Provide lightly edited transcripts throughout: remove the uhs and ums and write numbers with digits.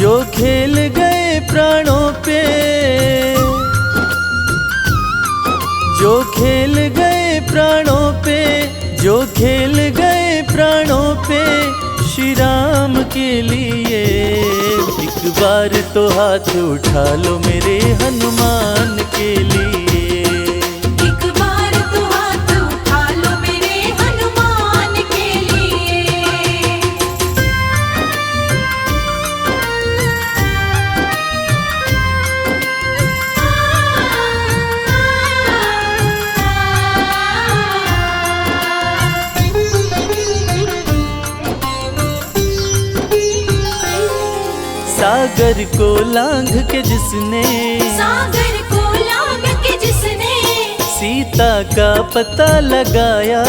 जो खेल गए प्राणों पे, जो खेल गए प्राणों पे, जो खेल गए प्राणों पे श्री राम के लिए। एक बार तो हाथ उठा लो मेरे हनुमान के लिए। एक बार तो हाथ उठा लो मेरे हनुमान के लिए। सागर को लांघ के जिसने, सागर को लांघ के जिसने सीता का पता लगाया,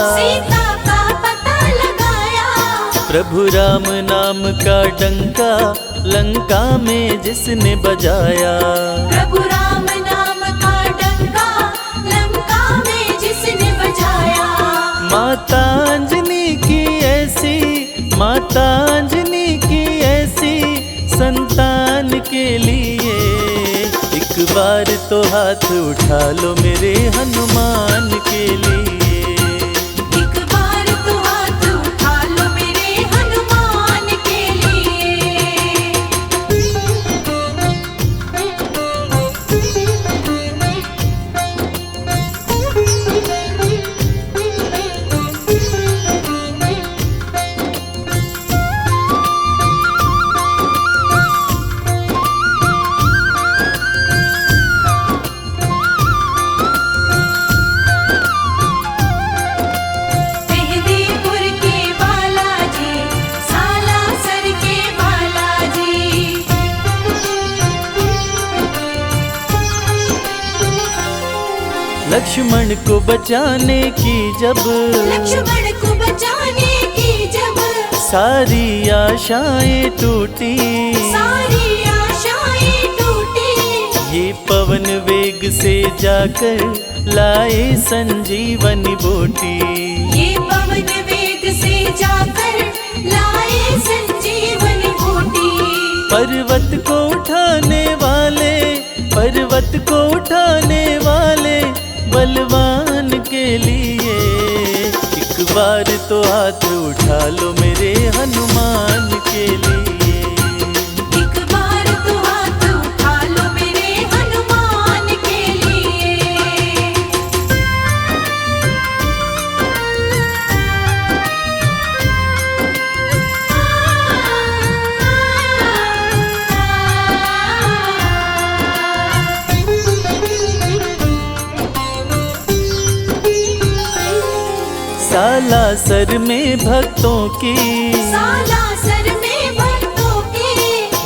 सीता का पता लगाया। प्रभु राम नाम का डंका लंका में जिसने बजाया। प्रभु राम नाम का डंका लंका में जिसने बजाया। माता अंजनी की ऐसी, माता अंजनी की ऐसी संतान के लिए। एक बार तो हाथ उठा लो मेरे हनुमान के लिए। एक बार तो हाथ उठा लो मेरे हनुमान के लिए। मेहंदीपुर के बालाजी, सालासर के बालाजी। लक्ष्मण को बचाने की जब, लक्ष्मण को बचाने की जब सारी आशाएं टूटी, सारी आशाएं टूटी। ये पवन वेग से जाकर लाए संजीवनी बूटी। ये पवन वेग से जाकर लाए संजीवनी बूटी। पर्वत को उठाने वाले, पर्वत को उठाने वाले बलवान के लिए। एक बार तो हाथ उठा लो मेरे हनुमान के लिए। एक बार तो हाथ उठा लो मेरे हनुमान के लिए। सालासर में भक्तों की, सालासर में भक्तों की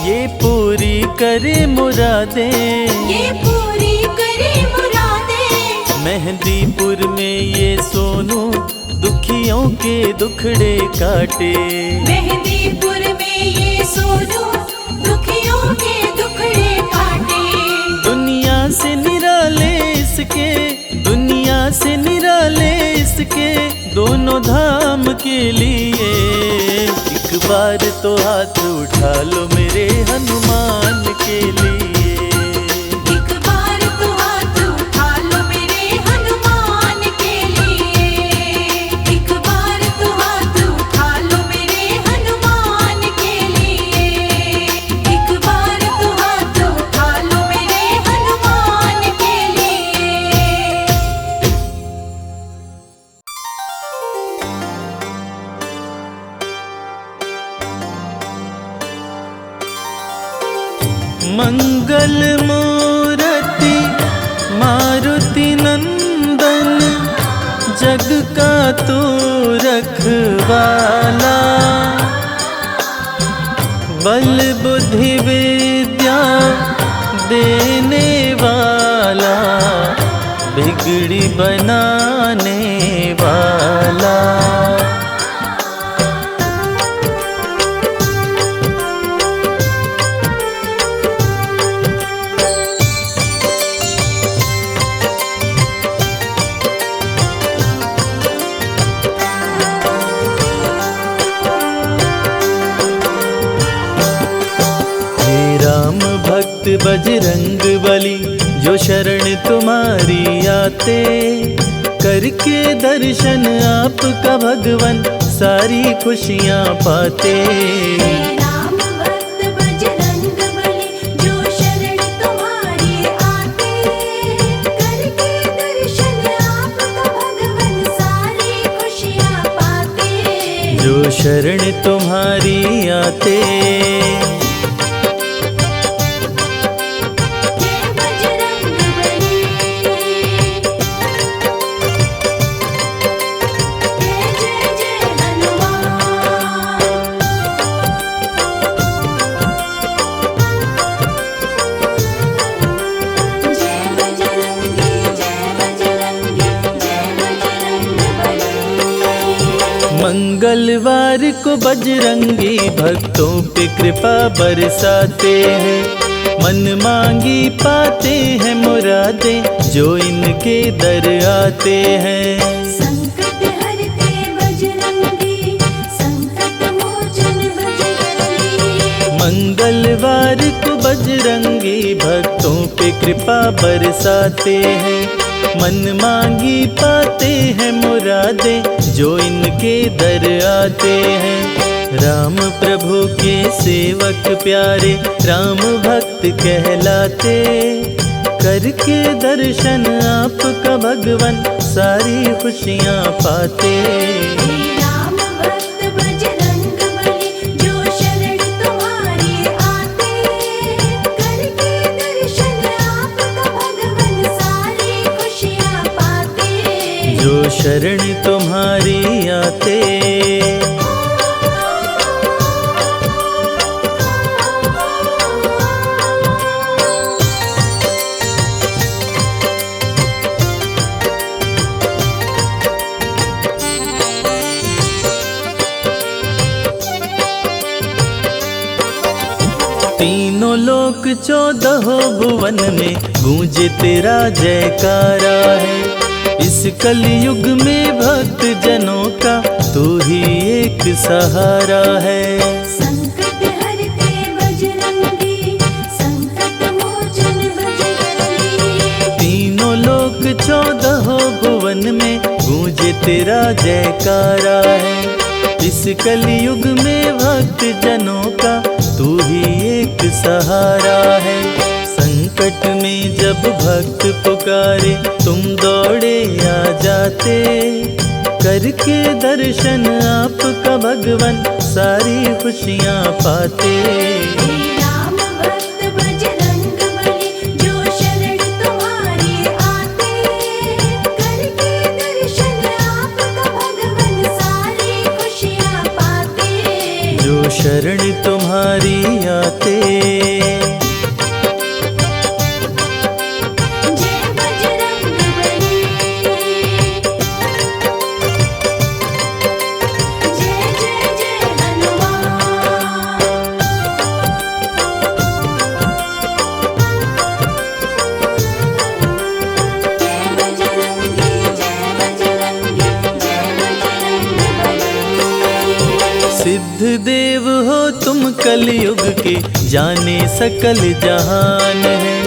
ये पूरी करे मुरादें। ये पूरी करे मुरादें। मेहंदीपुर में ये सोनू दुखियों के दुखड़े काटे। मेहंदीपुर में ये सोनू दुखियों के दुखड़े काटे। दुनिया से निराले इसके, दुनिया से निराले इसके दोनों धाम के लिए। एक बार तो हाथ उठा लो मेरे हनुमान के लिए। एक बार तो हाथ उठा लो मेरे हनुमान के लिए। एक बार तो हाथ उठा लो मेरे हनुमान के लिए। एक बार तो हाथ उठा लो मेरे हनुमान के लिए। मंगल मूर्ति मारुति नंदन, जग का तू रखवाला। बल बुद्धि विद्या देने वाला, बिगड़ी बनाने वाला। बजरंग बली, जो शरण तुम्हारी आते, करके दर्शन आपका भगवन सारी खुशियाँ पाते। राम भक्त बजरंग बली, जो शरण तुम्हारी आते, करके दर्शन आपका भगवन सारी खुशियाँ पाते। जो शरण तुम्हारी आते। जय बजरंग बली, जय जय जय हनुमान। जय बजरंगी, जय बजरंगी, जय बजरंग बली। मंगलवार को बजरंगी भक्तों पे कृपा बरसाते हैं, मन मांगी पाते हैं मुरादे, जो इनके दर आते हैं। संकट हरते बजरंगी, संकट मोचन बजरंगी। मंगलवार को बजरंगी भक्तों पे कृपा बरसाते हैं, मन मांगी पाते हैं मुरादे, जो इनके दर आते हैं। राम प्रभु के सेवक प्यारे, राम भक्त कहलाते, करके दर्शन आपका भगवन सारी खुशियाँ पाते। राम भक्त बजरंग बली, जो शरण तुम्हारी आते, करके दर्शन आपका भगवन सारी खुशियाँ पाते। जो शरण तुम्हारी आते। तीनों लोक 14 भुवन में गूंजे तेरा जयकारा है। इस कलयुग में भक्त जनों का तू ही एक सहारा है। संकट हरते बजरंगी, संकट मोचन बजरंगी। तीनों लोक 14 भुवन में गूंजे तेरा जयकारा है। इस कलयुग में भक्त जनों का तू ही एक सहारा है। संकट में जब भक्त पुकारे तुम दौड़े आ जाते, करके दर्शन आपका भगवन सारी खुशियाँ पाते। राम भक्त बजरंग बली, जो शरण तुम्हारी आते, करके दर्शन आपका भगवन सारी खुशियाँ पाते। जो शरण तुम्हारी आते। जय बजरंग बली, जय जय जय हनुमान। जय बजरंगी, जय बजरंगी, जय बजरंग बली। सिद्ध देव हो तुम कलयुग के, जाने सकल जहान है।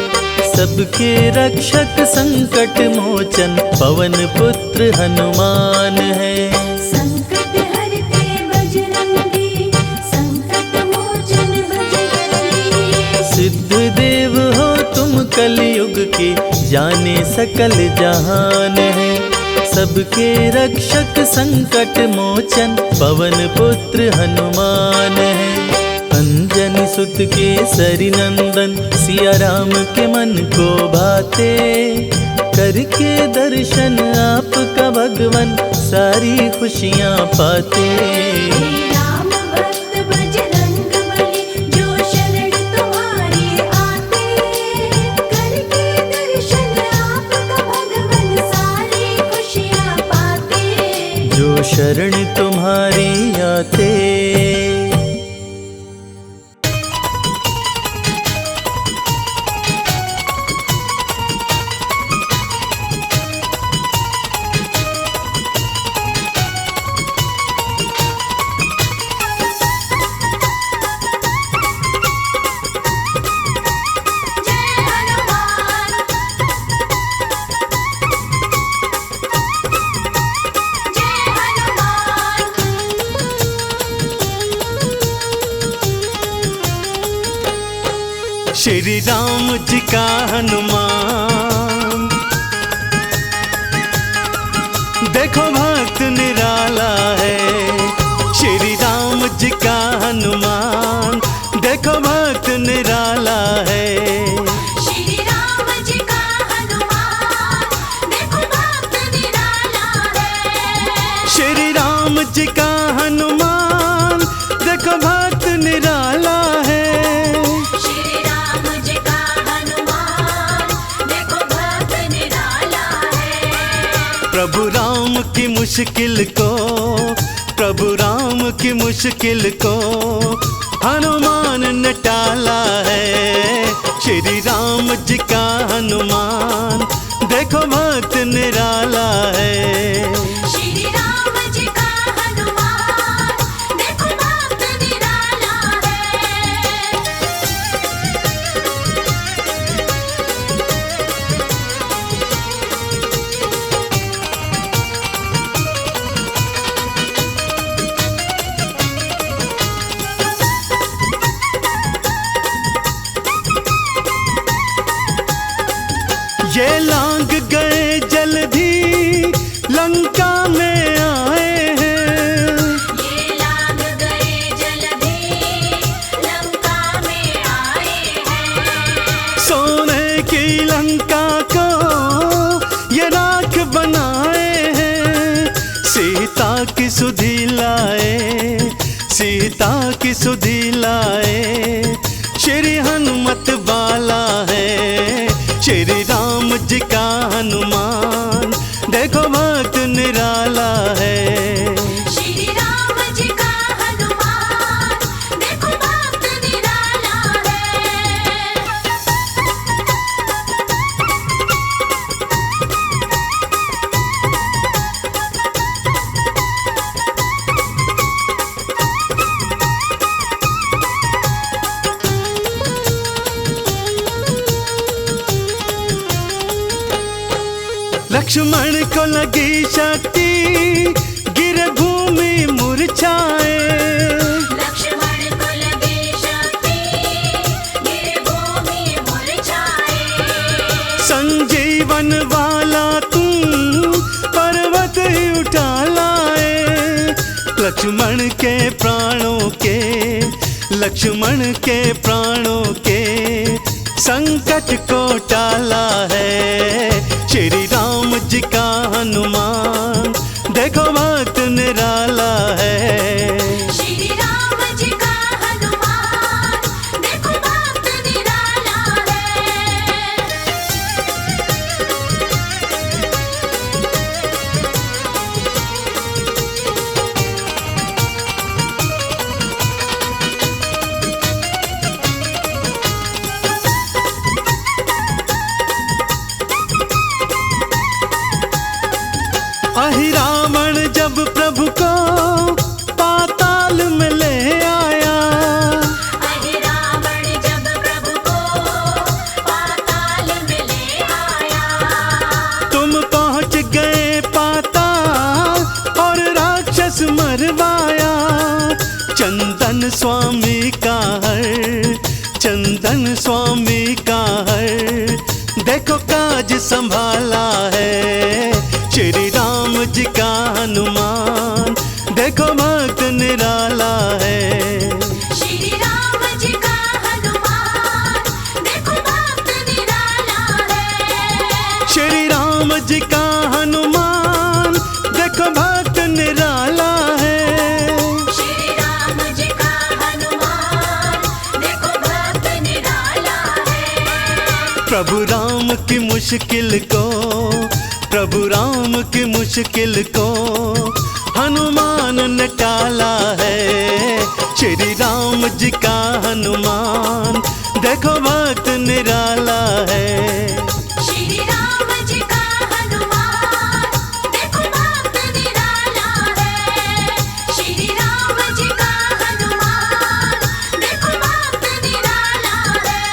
सबके रक्षक संकट मोचन पवन पुत्र हनुमान है। संकट हरते बजरंगी, संकट मोचन बजरंगी। सिद्ध देव हो तुम कलयुग के, जाने सकल जहान है। सबके रक्षक संकट मोचन पवन पुत्र हनुमान है। अंजनी सुत के सरी नंदन, सिया राम के मन को भाते, करके दर्शन आपका भगवन सारी खुशियाँ पाते। राम भक्त बजरंग बली, जो शरण तुम्हारी आते, करके दर्शन आपका भगवन सारी खुशियाँ पाते। जो शरण तुम्हारी आते। श्री राम जी का हनुमान। देखो भक्त निराला है, श्री राम जी का हनुमान। देखो भक्त निराला है, श्री राम जी का हनुमान, देखो भक्त निराला है। श्री राम जी का हनुमान। देखो भक्त निराला है, श्री राम जी का हनुमान, देखो भक्त निराला है। प्रभु राम की मुश्किल को, प्रभु राम की मुश्किल को हनुमान ने टाला है। श्री राम जी का हनुमान। देखो भक्त निराला है, श्री राम जी का हनुमान, देखो भक्त निराला है। ये लांग गए जल्दी लंका में आए हैं। ये लाग गए जल्दी लंका में आए हैं। सोने की लंका को ये राख बनाए हैं। सीता की सुधि लाए, सीता की सुधि लाए। श्री हनुमत बाला है, श्री राम जी का हनुमान। देखो भक्त निराला है, श्री राम जी का हनुमान, देखो भक्त निराला है। लक्ष्मण को लगी शक्ति, गिर भूमि मुरझाए। लक्ष्मण को लगी शक्ति, गिर भूमि मुरझाए। संजीवन वाला तुम पर्वत ही उठा लाए। लक्ष्मण के प्राणों के, लक्ष्मण के प्राणों के संकट को टाला है। श्री राम जी का हनुमान। देखो भक्त निराला है, श्री राम जी का हनुमान, देखो भक्त निराला है। अहि रावण जब प्रभु को पाताल में ले आया। अहि रावण जब प्रभु को पाताल में ले आया। तुम पहुंच गए पाताल और राक्षस मरवाया। चंदन स्वामी का हर, चंदन स्वामी का हर। देखो काज संभाला है, श्री राम जी का हनुमान। देखो भक्त निराला है, श्री राम जी का हनुमान, देखो भक्त निराला है। श्री राम जी का हनुमान। देखो भक्त निराला है, श्री राम जी का हनुमान, देखो भक्त निराला है। प्रभु राम की मुश्किल को, प्रभु राम की मुश्किल को हनुमान ने टाला है। श्री राम जी का हनुमान। देखो भक्त निराला है, श्री राम जी का हनुमान, देखो भक्त निराला है। श्री राम जी का हनुमान, देखो भक्त निराला है।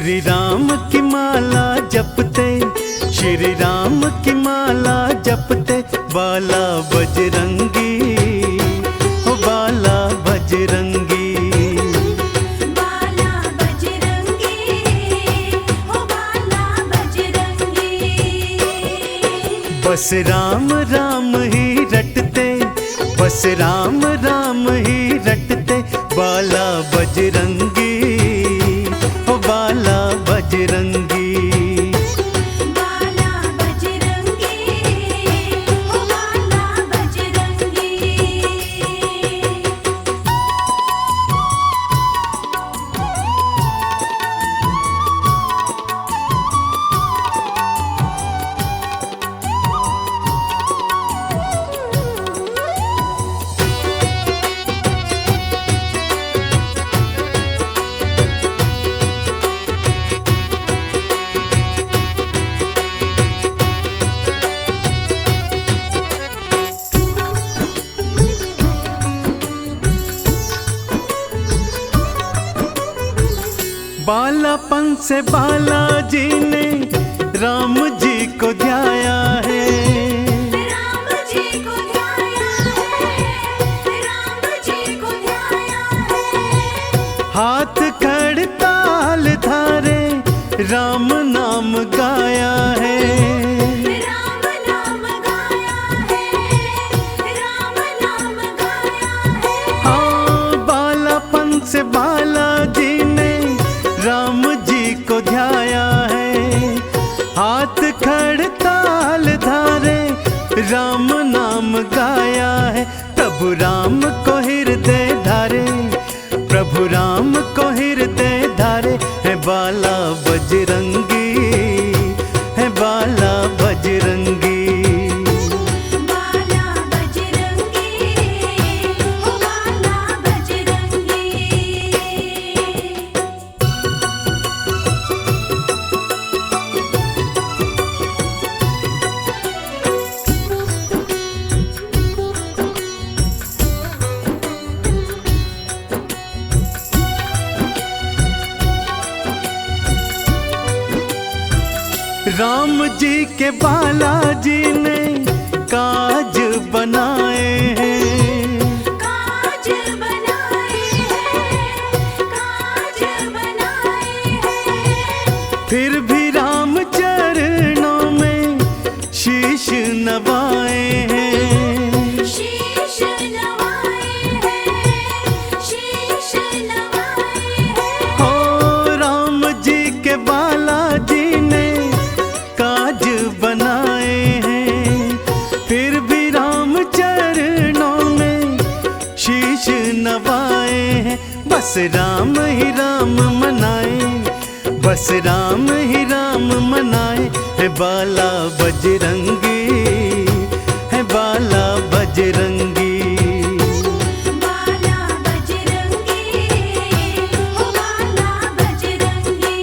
श्री राम की माला जपते, श्री राम की माला जपते, बाला बजरंगी हो बाला बजरंगी। बाला बजरंगी हो बाला बजरंगी। बस राम राम ही रटते, बस राम राम ही रटते, बाला बजरंगी हो बाला बजरंगी। बाला बजरंगी हो बाला बजरंगी। बालापन से बालाजी ने राम जी को ध्याया है, राम जी को ध्याया है, राम जी को ध्याया है। हाथ खड़ताल धारे राम नाम गाया है, राम नाम गाया है, राम नाम गाया है। हाँ बालापन से बालाजी ने राम जी को ध्याया है, हाथ खड़ताल धारे राम नाम गाया है। प्रभु राम को हृदय धारे, प्रभु राम को हृदय धारे, है बाला बजरंगी, है बाला बजरंगी। बाला बजरंगी हो बाला बजरंगी। राम जी के बालाजी ने काज बनाए हैं, काज बनाए हैं, काज बनाए हैं। फिर भी राम चरणों में शीश नवाए हैं, शीश नवाए हैं, शीश नवाए हैं। हो राम जी के बालाजी ने काज बनाए हैं, फिर भी राम चरणों में शीश नवाए हैं। बस राम ही राम मनाए, बस राम ही राम मनाए, है बाला बजरंगी, है बाला बजरंगी। बाला बजरंगी हो बाला बजरंगी।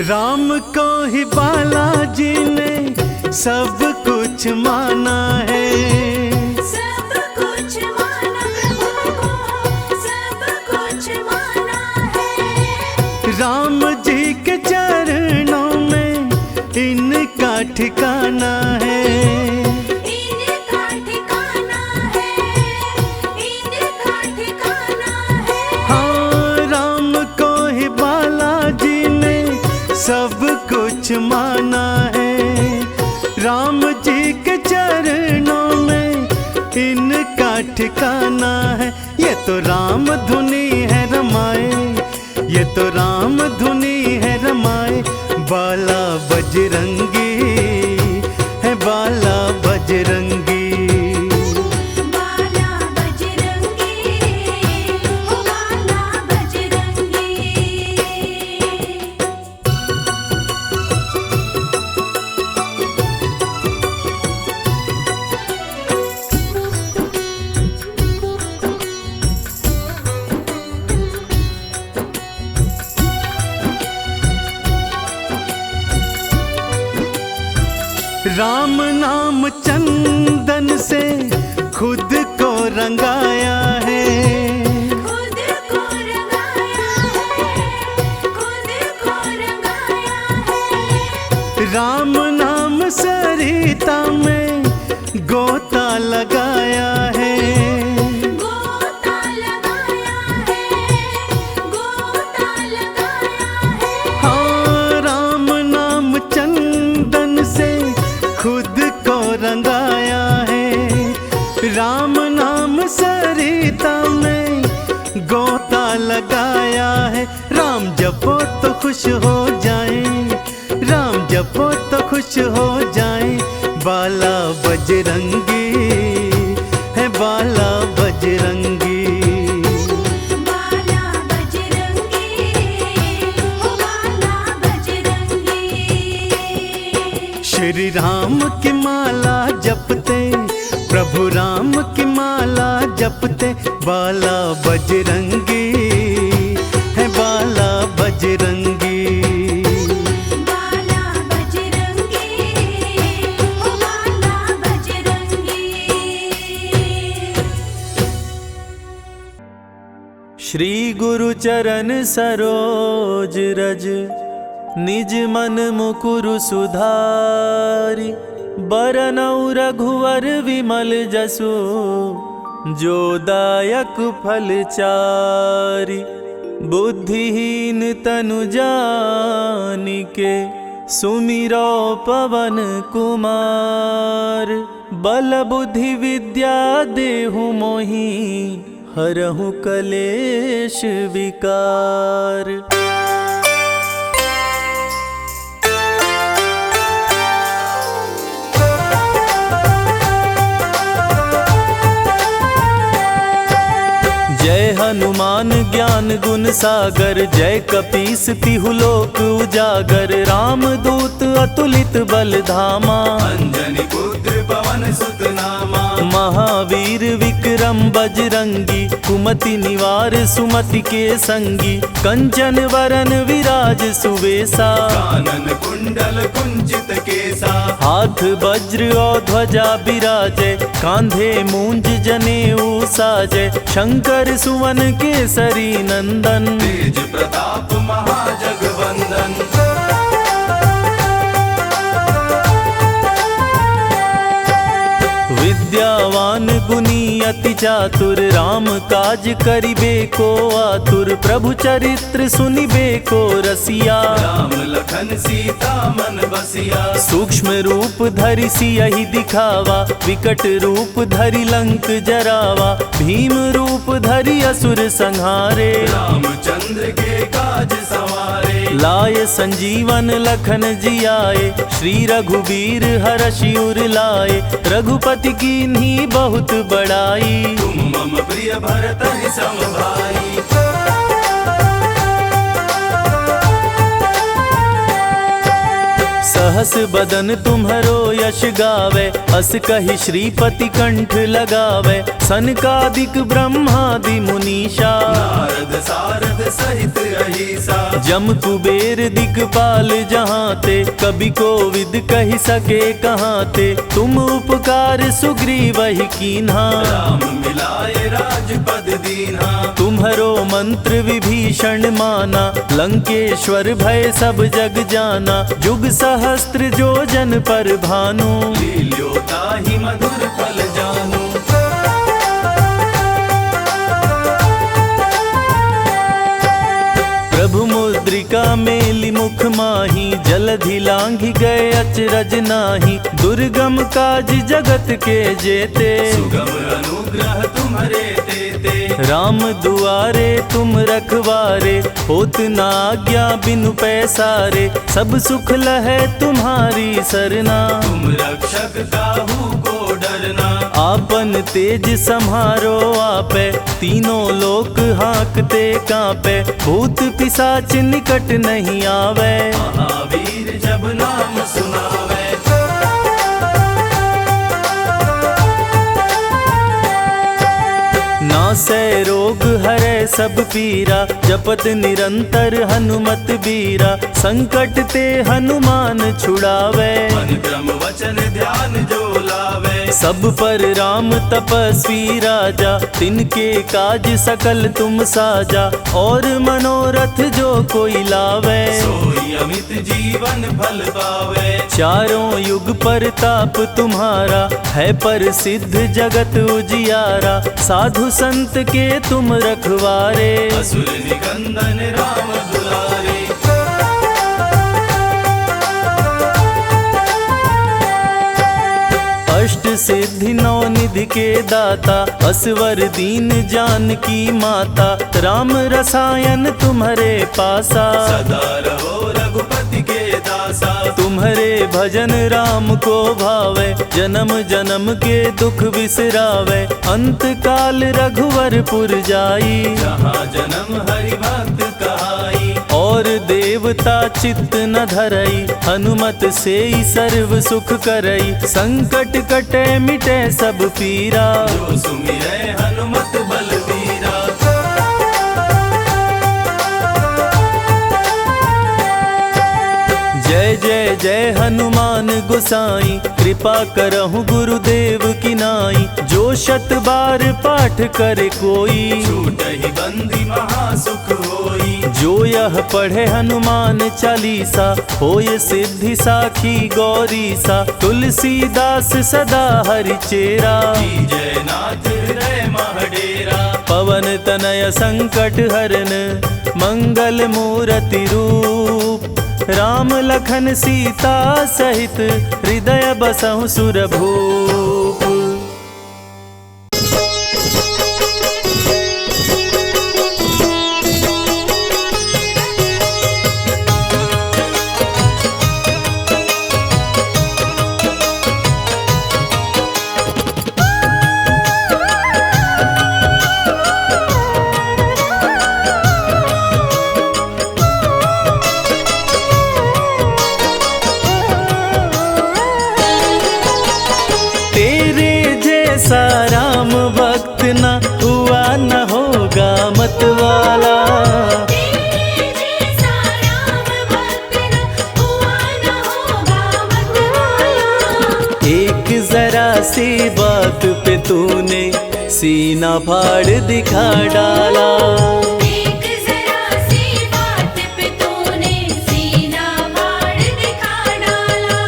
राम को ही बालाजी ने सब कुछ माना है, सब कुछ माना प्रभु को, सब कुछ माना है। राम जी के चरणों में इनका ठिकाना है, इनका ठिकाना है, इनका ठिकाना है। हाँ राम को ही बालाजी ने सब कुछ माना है, राम जी के चरणों में इनका ठिकाना है। ये तो राम धुनी है रमाए, ये तो राम धुनी है रमाए, बाला बजरंगी है बाला बजरंगी। बाला बजरंगी राम नाम चंदन से खुद को रंगाया है, खुद को रंगाया है, खुद को रंगाया है। राम नाम सरिता में गोता लगाया है, गोता लगाया है, गोता लगाया है। हाँ राम नाम चंदन से खुद को रंगाया है, राम नाम सरिता में गोता लगाया है। राम जपो तो खुश हो जाए, राम जपो तो खुश हो जाए, बाला बजरंगी है बाला बजरंगी। बाला बजरंगी, ओ बाला बजरंगी। श्री राम की माला जपते, प्रभु राम की माला जपते, बाला बजरंगी है बाला बजरंगी। बाला बजरंगी, ओ बाला बजरंगी। श्री गुरु चरण सरोज रज, निज मन मुकुरु सुधारि, बरनउँ रघुवर विमल जसु, जो दायक फल चारि। बुद्धिहीन तनु जानिके, सुमिरो पवन कुमार। बल बुद्धि विद्या देहु मोहि, हरहु कलेश विकार। जय हनुमान ज्ञान गुण सागर, जय कपीस तिहु लोक उजागर। राम दूत अतुलित बल धामा, अंजनी पुत्र पवन सुत नामा। महावीर विक्रम बजरंगी, कुमति निवार सुमति के संगी। कंचन वरन विराज सुवेसा, कानन कुंडल कुंचित केसा। हाथ वज्र और ध्वजा बिराजे, कांधे मूंज जनेऊ साजे। शंकर सुवन केसरी नंदन, तेज प्रताप महाजगवंदन। विद्यावान गुणी अति चातुर, राम काज करिबे को आतुर। प्रभु चरित्र सुनिबे को रसिया, राम लखन सीता मन बसिया। सूक्ष्म रूप धरि सियहि दिखावा, विकट रूप धरि लंक जरावा। भीम रूप धरि असुर संहारे, रामचंद्र के काज सवारे। लाय संजीवन लखन जियाए, श्री रघुबीर हरषि उर लाए। रघुपति कीन्ही बहुत बड़ाई, तुम मम प्रिय भरत सम भाई। सहस बदन तुम्हरो यश गावे, अस कहि श्रीपति कंठ लगावे। सनकादिक ब्रह्मादि मुनीषा, नारद सारद सहित अहिसा। जम कुबेर दिक्पाल जहाँते, कवि कोविद कहि सके कहाँते। तुम उपकार सुग्रीवहि कीन्हा, राम मिलाए राजपद दीन्हा। तुम्हरो मंत्र विभीषण माना, लंकेश्वर भय सब जग जाना। जुग सहस्त्र जो जन पर भानु, लील्योता ही मधुर फल जानू। प्रभु मुद्रिका मेलि मुख माहि, जलधि लांघि गए अचरज नाही। दुर्गम काज जगत के जेते, सुगम अनुग्रह तुम्हारे तेते। राम दुआरे तुम रखवारे, होत न आज्ञा बिनु पैसारे। सब सुख लहै तुम्हारी सरना, तुम रक्षक काहू को डरना। आपन तेज सम्हारो आपे, तीनों लोक हाँकते कांपे। भूत पिशाच निकट नहीं आवे, महावीर जब नाम सुनावे। नासै रोग हरै सब पीरा, जपत निरंतर हनुमत बीरा। संकट ते हनुमान छुड़ावे, मन क्रम वचन ध्यान जो लावे। सब पर राम तपस्वी राजा, तिनके काज सकल तुम साजा। और मनोरथ जो कोई लावे, सोई अमित जीवन फल पावे। चारों युग पर ताप तुम्हारा, है पर सिद्ध जगत उजियारा। साधु संत के तुम रखवारे, असुर निकंदन राम दुलारे। अष्ट सिद्धि नौ निधि के दाता, असवर दीन जानकी माता। राम रसायन तुम्हारे पासा, सदा रहो रघुपति के दासा। तुम्हारे भजन राम को भावे, जन्म जन्म के दुख बिसरावे। अंत काल रघुवरपुर जाई, जहाँ जन्म हरि भक्त कहाई। और देवता चित्त न धरई, हनुमत से ही सर्व सुख करई। संकट कटे मिटे सब पीरा, जो सुमिरै हनुमत बलबीरा। जय जय जय हनुमान गोसाई, कृपा करहु गुरुदेव की नाई। जो शत बार पाठ करे कोई, छूटहि बंदी महासुख होई। जो यह पढ़े हनुमान चालीसा, होय सिद्धि साखी गौरी सा। तुलसीदास सदा हरि चेरा, की जय नाथ हृदय महडेरा। पवन तनय संकट हरन, मंगल मूरति रूप। राम लखन सीता सहित, हृदय बसहु सुरभूप। राम भक्त न हुआ न होगा मतवाला। तेरे जैसा राम भक्त न हुआ न होगा मतवाला। एक जरा सी बात पे तूने सीना फाड़ दिखा डाला। एक जरा सी बात पे तूने सीना फाड़ दिखा डाला।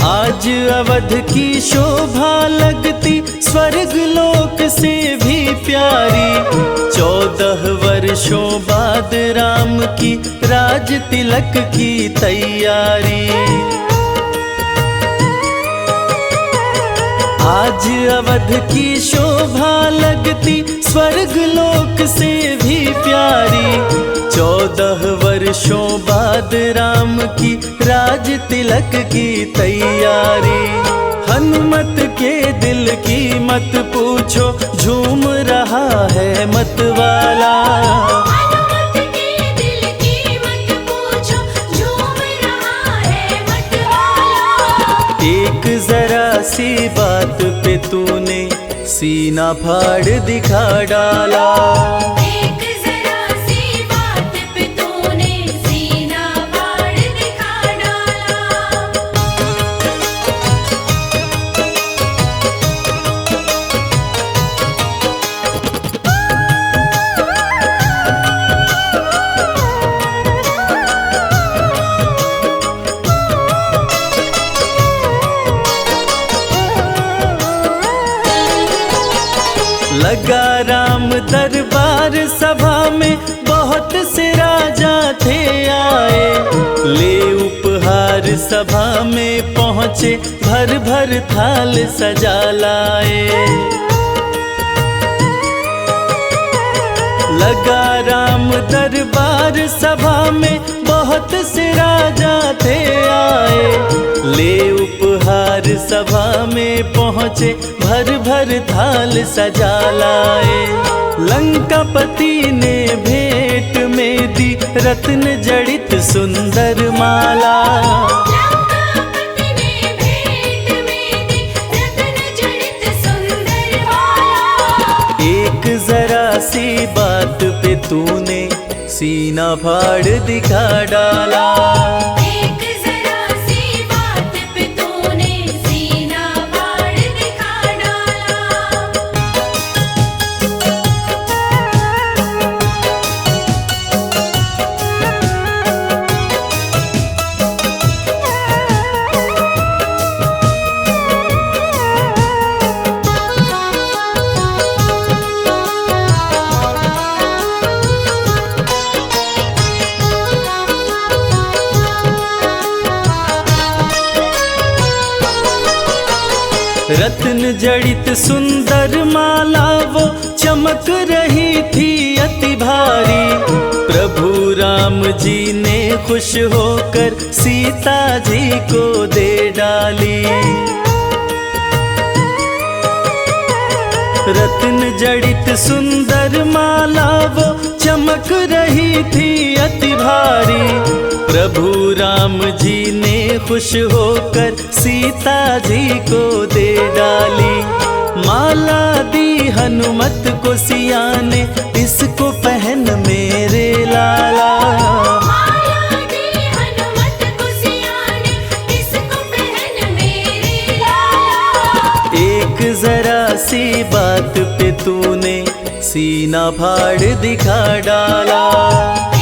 आज अवध की शोभा लगती स्वर्ग लोक से भी प्यारी। 14 वर्षों बाद राम की राज तिलक की तैयारी। आज अवध की शोभा लगती स्वर्ग लोक से भी प्यारी। 14 वर्षों बाद राम की राज तिलक की तैयारी। हनुमत के दिल की मत पूछो, झूम रहा है मतवाला। हनुमत के दिल की मत पूछो, झूम रहा है मतवाला। एक जरा सी बात पे तूने सीना फाड़ दिखा डाला। एक जरा सी बात पे तूने सीना फाड़ दिखा डाला। लगा राम दरबार सभा में बहुत से राजा थे आए। ले उपहार सभा में पहुँचे, भर भर थाल सजा लाए। लगा राम दरबार सभा में बहुत से राजा थे आए, ले उपहार सभा में पहुँचे भर भर थाल सजा लाए। लंकापति ने भेंट में दी रत्न जड़ित सुंदर माला, लंकापति ने भेंट में दी रत्न जड़ित सुंदर माला। एक जरा सी बात पे तूने सीना फाड़ दिखा डाला। एक जरा सी बात पे तूने सीना फाड़ दिखा डाला। रत्न जड़ित सुंदर माला वो चमक रही थी अति भारी। प्रभु राम जी ने खुश होकर सीता जी को दे डाली। रत्न जड़ित सुंदर माला वो चमक रही थी अति भारी। प्रभु राम जी ने खुश होकर सीता जी को दे डाली। माला दी हनुमत को सिया ने, इसको पहन मेरे लाला। माला दी हनुमत को सिया ने, इसको पहन मेरे लाला। एक जरा सी बात पे तूने सीना फाड़ दिखा डाला।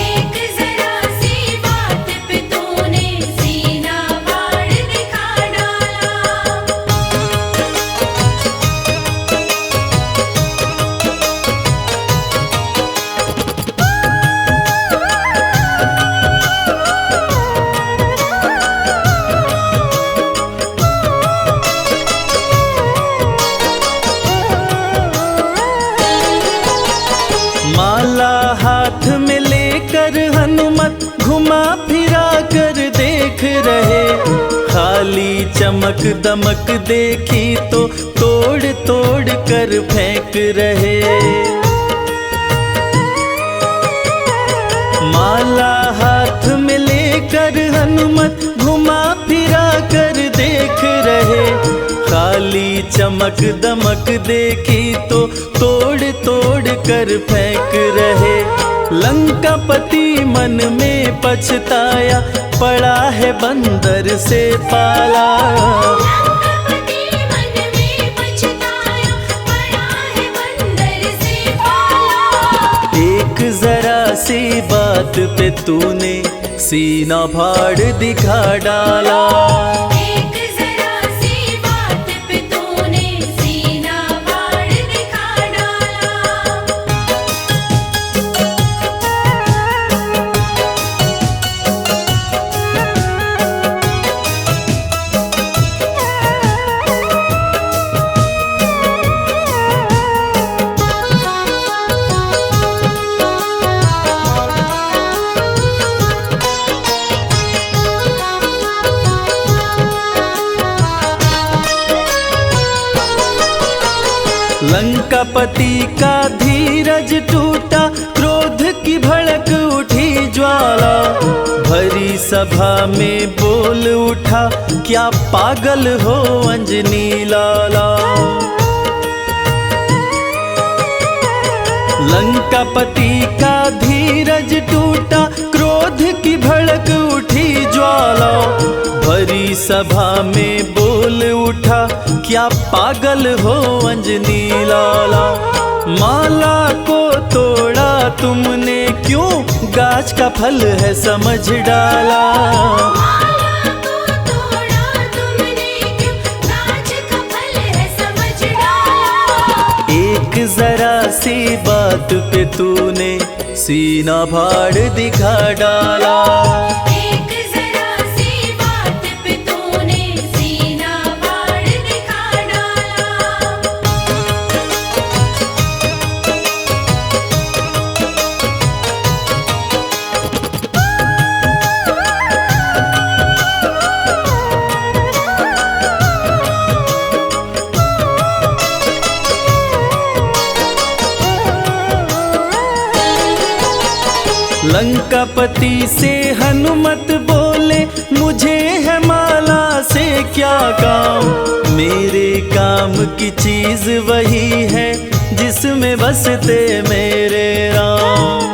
एक जरा सी बात पे तूने सीना फाड़ दिखा डाला। माला हाथ में लेकर हनुमत घुमा फिरा कर देख रहे। खाली चमक दमक देखी तो तोड़ तोड़ कर फेंक रहे। माला हाथ में लेकर हनुमत घुमा फिरा कर देख रहे। खाली चमक दमक देखी तो तोड़ तोड़ कर फेंक रहे। लंकापति मन में पछताया, पड़ा है बंदर से पाला। लंकापति मन में पछताया, पड़ा है बंदर से पाला। एक जरा सी बात पे तूने सीना फाड़ दिखा डाला। एक जरा सी बात पे तूने सीना फाड़ दिखा डाला। लंकापति का धीरज टूटा, क्रोध की भड़क उठी ज्वाला। भरी सभा में बोल उठा, क्या पागल हो अंजनी लाला। लंकापति का धीरज टूटा, क्रोध की भड़क उठी ज्वाला। भरी सभा में बोल उठा, क्या पागल हो अंजनी लाला। माला को तोड़ा तुमने क्यों, गाछ का फल है समझ डाला। माला को तोड़ा तुमने क्यों, गाछ का फल है समझ डाला। एक जरा सी बात पे तूने सीना फाड़ दिखा डाला। एक जरा सी बात पे तूने सीना फाड़ दिखा डाला। लंकापति से हनुमत बोले मुझे है माला से क्या काम, मेरे काम की चीज वही है जिसमें बसते मेरे राम।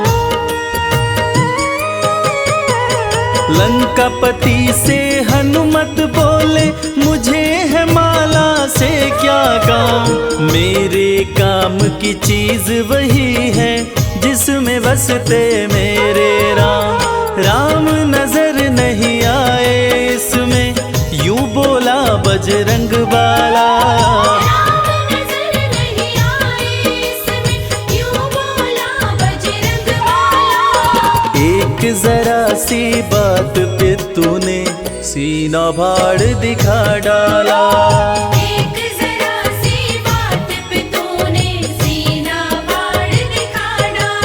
लंकापति से हनुमत बोले मुझे है माला से क्या काम, मेरे काम की चीज वही है जिसमें बसते मेरे राम। राम नजर नहीं आए इसमें, यूं बोला बजरंग बाला। राम नजर नहीं आए इसमें, यूं बोला बजरंग बाला। एक जरा सी बात पे तूने सीना फाड़ दिखा डाला। एक जरा सी बात पे तूने सीना फाड़ दिखा डाला।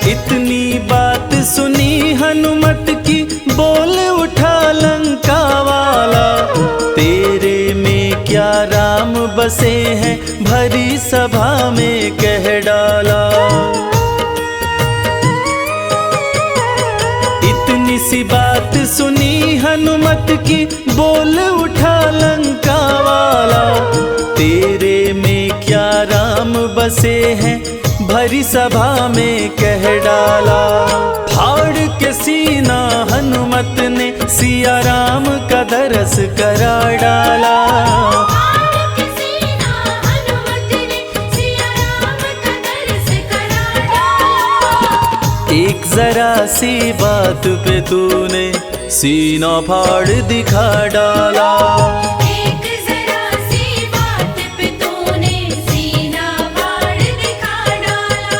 इतनी बात सुनी हनुमत की, बोल उठा लंका वाला। तेरे में क्या राम बसे हैं, भरी सभा में कह डाला। इतनी सी बात सुनी हनुमत की, बोल उठा लंका वाला। तेरे में क्या राम बसे हैं, भरी सभा में कह डाला। फाड़ के सीना हनुमत ने सिया राम का दरस करा डाला। फाड़ के सीना हनुमत ने सिया राम का दरस करा डाला। एक जरा सी बात पे तूने सीना फाड़ दिखा डाला। एक जरा सी बात पे तूने सीना फाड़ दिखा डाला।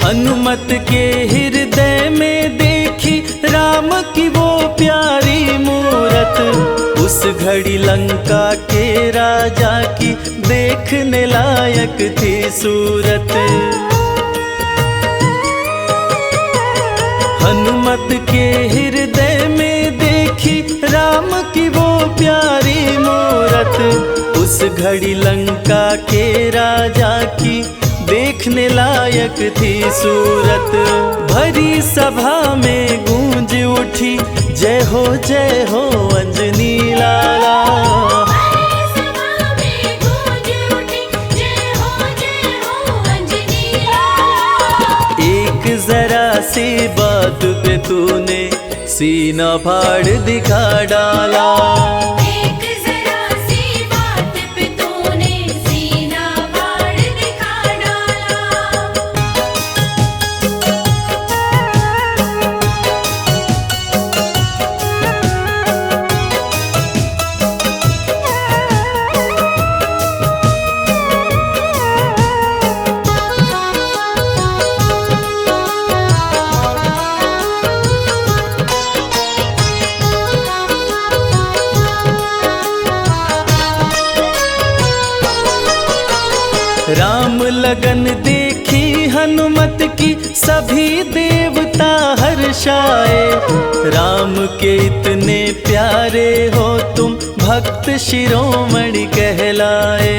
हनुमत के हृदय में देखी राम की वो प्यारी मूरत, उस घड़ी लंका के राजा की देखने लायक थी सूरत। हनुमत के हृदय में देखी राम की वो प्यारी मूरत, उस घड़ी लंका के राजा की देखने लायक थी सूरत। भरी सभा में गूंज उठी जय हो अंजनी लाला। भरी सभा में गूंज उठी जय हो अंजनी लाला। एक जरा सी बात पे तूने सीना फाड़ दिखा डाला। एक जरा सी बात पे तूने सीना फाड़ दिखा डाला। राम लगन देखी हनुमत की, सभी देवता हर्षाए। राम के इतने प्यारे हो तुम, भक्त शिरोमणि कहलाए।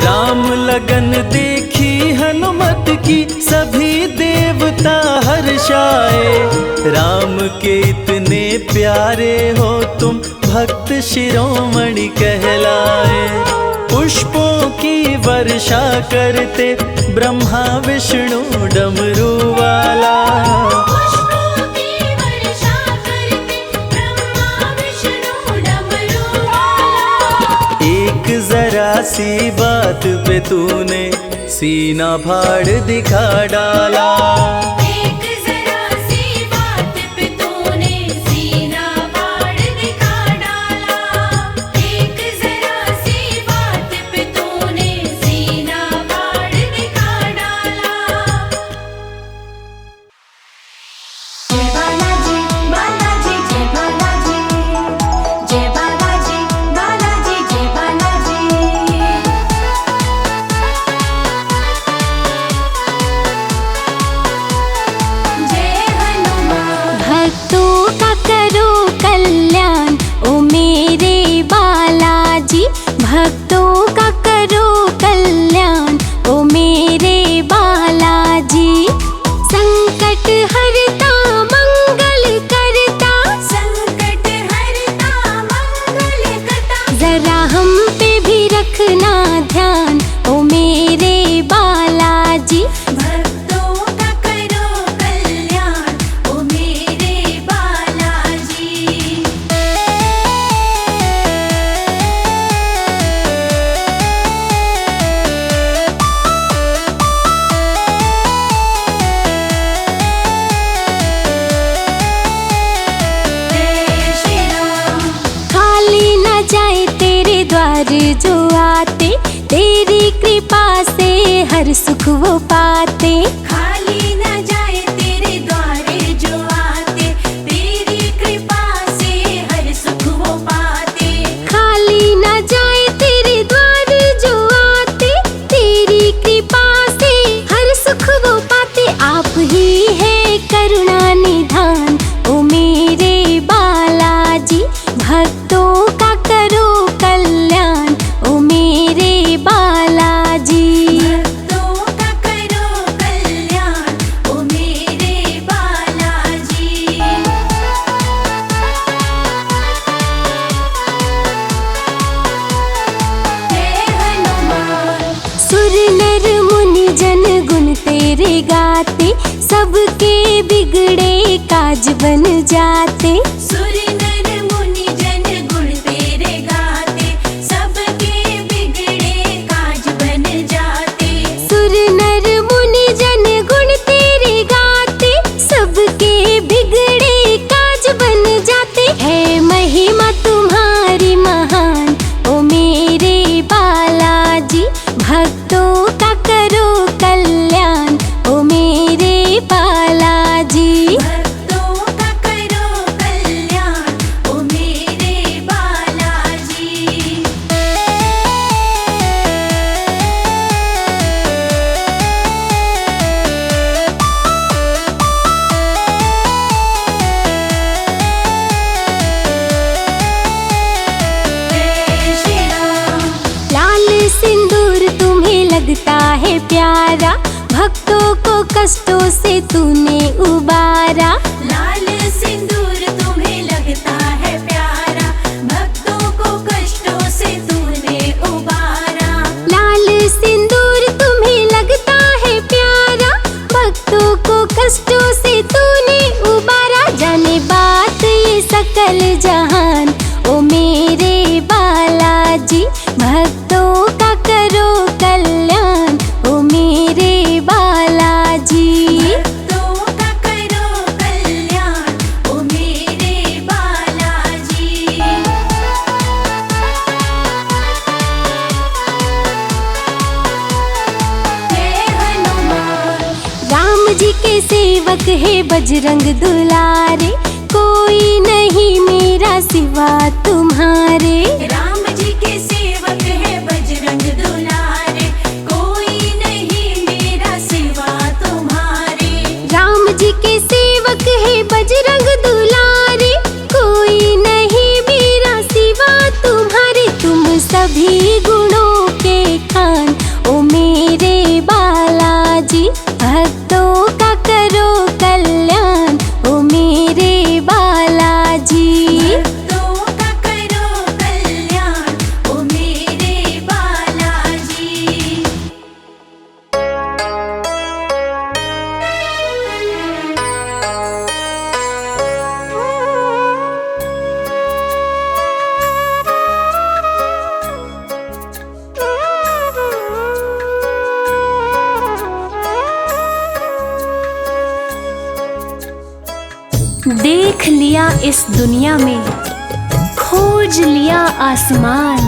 राम लगन देखी हनुमत की, सभी देवता हर्षाए। राम के इतने प्यारे हो तुम, भक्त शिरोमणि कहलाए। पुष्पों की वर्षा करते ब्रह्मा विष्णु डमरू वाला। पुष्पों की वर्षा करते ब्रह्मा विष्णु डमरू वाला। एक जरा सी बात पे तूने सीना फाड़ दिखा डाला। एक जरा सी बात पे तूने सीना फाड़ दिखा डाला। एक जरा सी बात पे तूने सीना फाड़ दिखा डाला। जय बालाजी बालाजी जय बालाजी, जय बालाजी बालाजी जय बालाजी। जय हनुमान। भक्तों का करो कल्याण ओ मेरे बालाजी, भक्तों का करो कल्याण ओ मेरे बालाजी। संकट हरता मंगल करता, संकट हरता मंगल करता। जरा हम पे भी रखना ध्यान ओ मेरे बालाजी। भक्तों का करो कल्याण ओ मेरे बालाजी। जय श्री राम। खाली न जाए तेरे द्वार जो आते, तेरी कृपा से हर सुख वो पाते। खाली न जाए तेरे द्वार जो आते, तेरी कृपा से हर सुख वो पाते। खाली न जाए तेरे द्वार जो आते, तेरी कृपा से हर सुख वो पाते। आप ही है करुणा निधान ओ मेरे बालाजी। भक्तों का करो कल्याण ओ मेरे बालाजी। भक्तों का करो कल्याण ओ मेरे बालाजी। जय हनुमान। सुर नर मुनि जन गुण तेरे गाते, सबके बिगड़े काज बन जाते। सुर नर मुनि जन गुण तेरे गाते, सबके बिगड़े काज बन जाते। सुर नर मुनि जन गुण तेरे गाते, सबके बिगड़े काज बन जाते। है महिमा तुम्हारी महान ओ मेरे बालाजी। भक्तों का करो कल्याण ओ मेरे बालाजी। भक्तों का करो कल्याण ओ मेरे बालाजी। जय श्री राम। लाल सिंदूर तुम्हें लगता है प्यारा, भक्तों को कष्टों से तूने उबारा। लाल सिंदूर तुम्हें लगता है प्यारा, भक्तों को कष्टों से तूने उबारा। लाल सिंदूर तुम्हें लगता है प्यारा, भक्तों को कष्टों से तूने उबारा। जाने बात ये सकल जहान ओ मेरे बालाजी। भक्तों का करो कल्याण ओ मेरे बालाजी। भक्तों का करो कल्याण ओ मेरे बालाजी। जय हनुमान। राम जी के सेवक है बजरंग दुलारे, कोई नहीं मेरा सिवा तुम्हारे। राम जी के सेवक है बजरंग दुलारे, कोई नहीं मेरा सिवा तुम्हारे। राम जी के सेवक है बजरंग दुलारे, कोई नहीं मेरा सिवा तुम्हारे। तुम सभी गुणों के खान ओ मेरे बालाजी। भक्तों का करो कल्याण ओ मेरे बालाजी। भक्तों का करो कल्याण देख लिया इस दुनिया में, खोज लिया आसमान,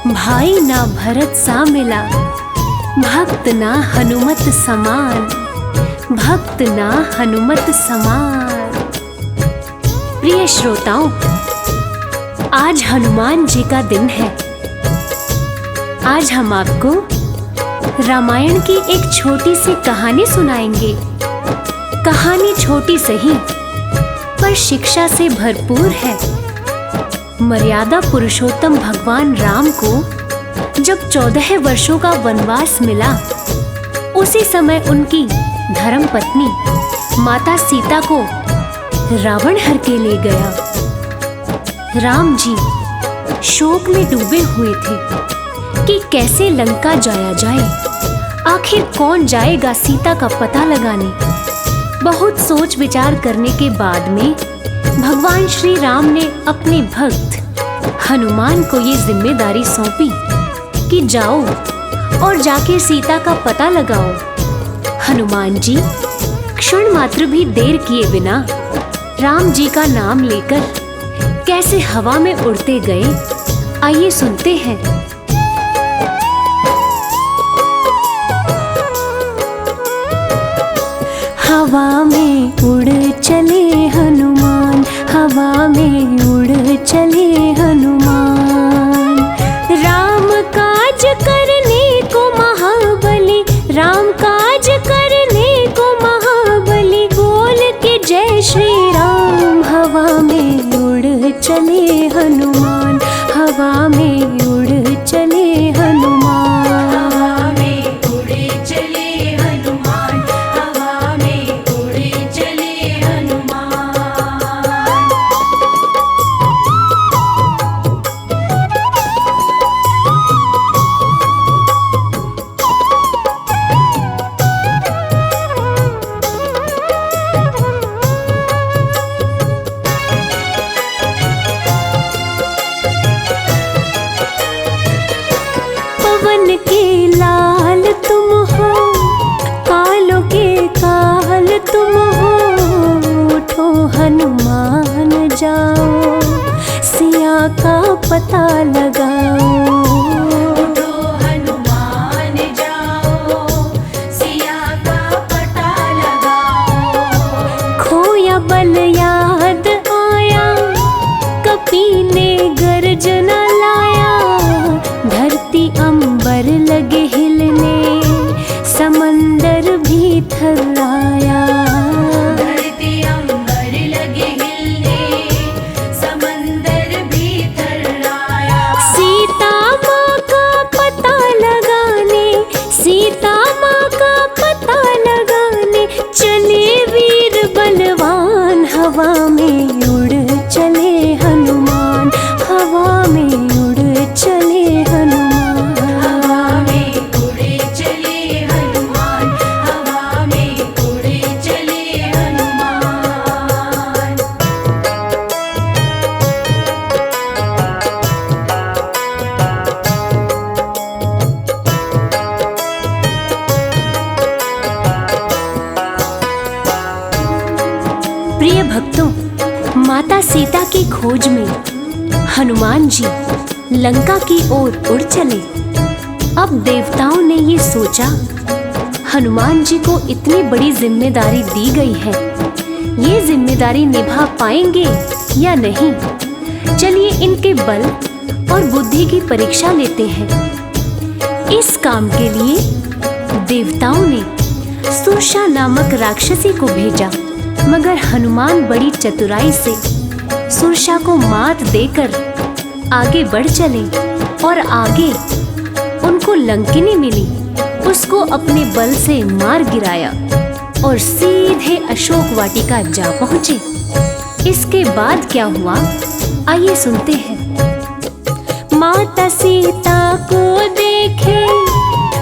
भाई ना भरत सा मिला, भक्त ना हनुमत समान, भक्त ना हनुमत समान। प्रिय श्रोताओं, आज हनुमान जी का दिन है। आज हम आपको रामायण की एक छोटी सी कहानी सुनाएंगे। कहानी छोटी सही पर शिक्षा से भरपूर है। मर्यादा पुरुषोत्तम भगवान राम को जब 14 वर्षों का वनवास मिला, उसी समय उनकी धर्म पत्नी माता सीता को रावण हर के ले गया। राम जी शोक में डूबे हुए थे कि कैसे लंका जाया जाए, आखिर कौन जाएगा सीता का पता लगाने। बहुत सोच विचार करने के बाद में भगवान श्री राम ने अपने भक्त हनुमान को ये जिम्मेदारी सौंपी कि जाओ और जाके सीता का पता लगाओ। हनुमान जी क्षण मात्र भी देर किए बिना राम जी का नाम लेकर कैसे हवा में उड़ते गए, आइए सुनते हैं। हवा में उड़ चले हनुमान, हवा में उड़ चले हनुमान। राम काज करने को महाबली, राम काज करने को महाबली, बोल के जय श्री राम। हवा में उड़ चले हनुमान, हवा में उड़ चले हनुमान। हवा में उड़े चले हनुमान, हवा में उड़े चले हनुमान। पवन के लाल तुम हो, कालों के काल तुम हो, उठो हनुमान जाओ, सिया का पता लगाओ। उठो हनुमान जाओ, सिया का पता लगाओ। खोया बल याद आया, कपी ने गर्जना लाया, धरती अंबर लगे हिलने, समंदर भी थर्राया। धरती अंबर लगे हिलने, समंदर भी थर्राया। सीता माँ का पता लगाने, सीता माँ का पता लगाने, चले वीर बलवान। हवा में उड़ चले हनुमान, हवा में उड़ चले हनुमान। हवा में उड़े चले हनुमान, हवा में उड़े चले हनुमान। प्रिय भक्तों, माता सीता की खोज में हनुमान जी लंका की ओर उड़ चले। अब देवताओं ने ये सोचा, हनुमान जी को इतनी बड़ी जिम्मेदारी दी गई है, ये जिम्मेदारी निभा पाएंगे या नहीं। चलिए इनके बल और बुद्धि की परीक्षा लेते हैं। इस काम के लिए देवताओं ने सुरसा नामक राक्षसी को भेजा, मगर हनुमान बड़ी चतुराई से सुरसा को मात देकर आगे बढ़ चले और आगे उनको लंकिनी मिली, उसको अपने बल से मार गिराया और सीधे अशोक वाटिका जा पहुंचे। इसके बाद क्या हुआ, आइए सुनते हैं। माता सीता को देखे,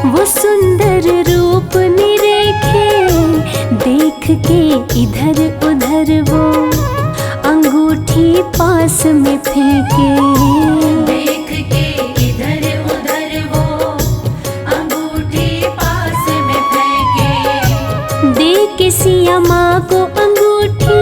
वो सुंदर रूप निरेखे, देख के इधर उधर वो अंगूठी पास में फेंके। देख के इधर उधर वो अंगूठी पास में फेंके। दे के सिया माँ को अंगूठी,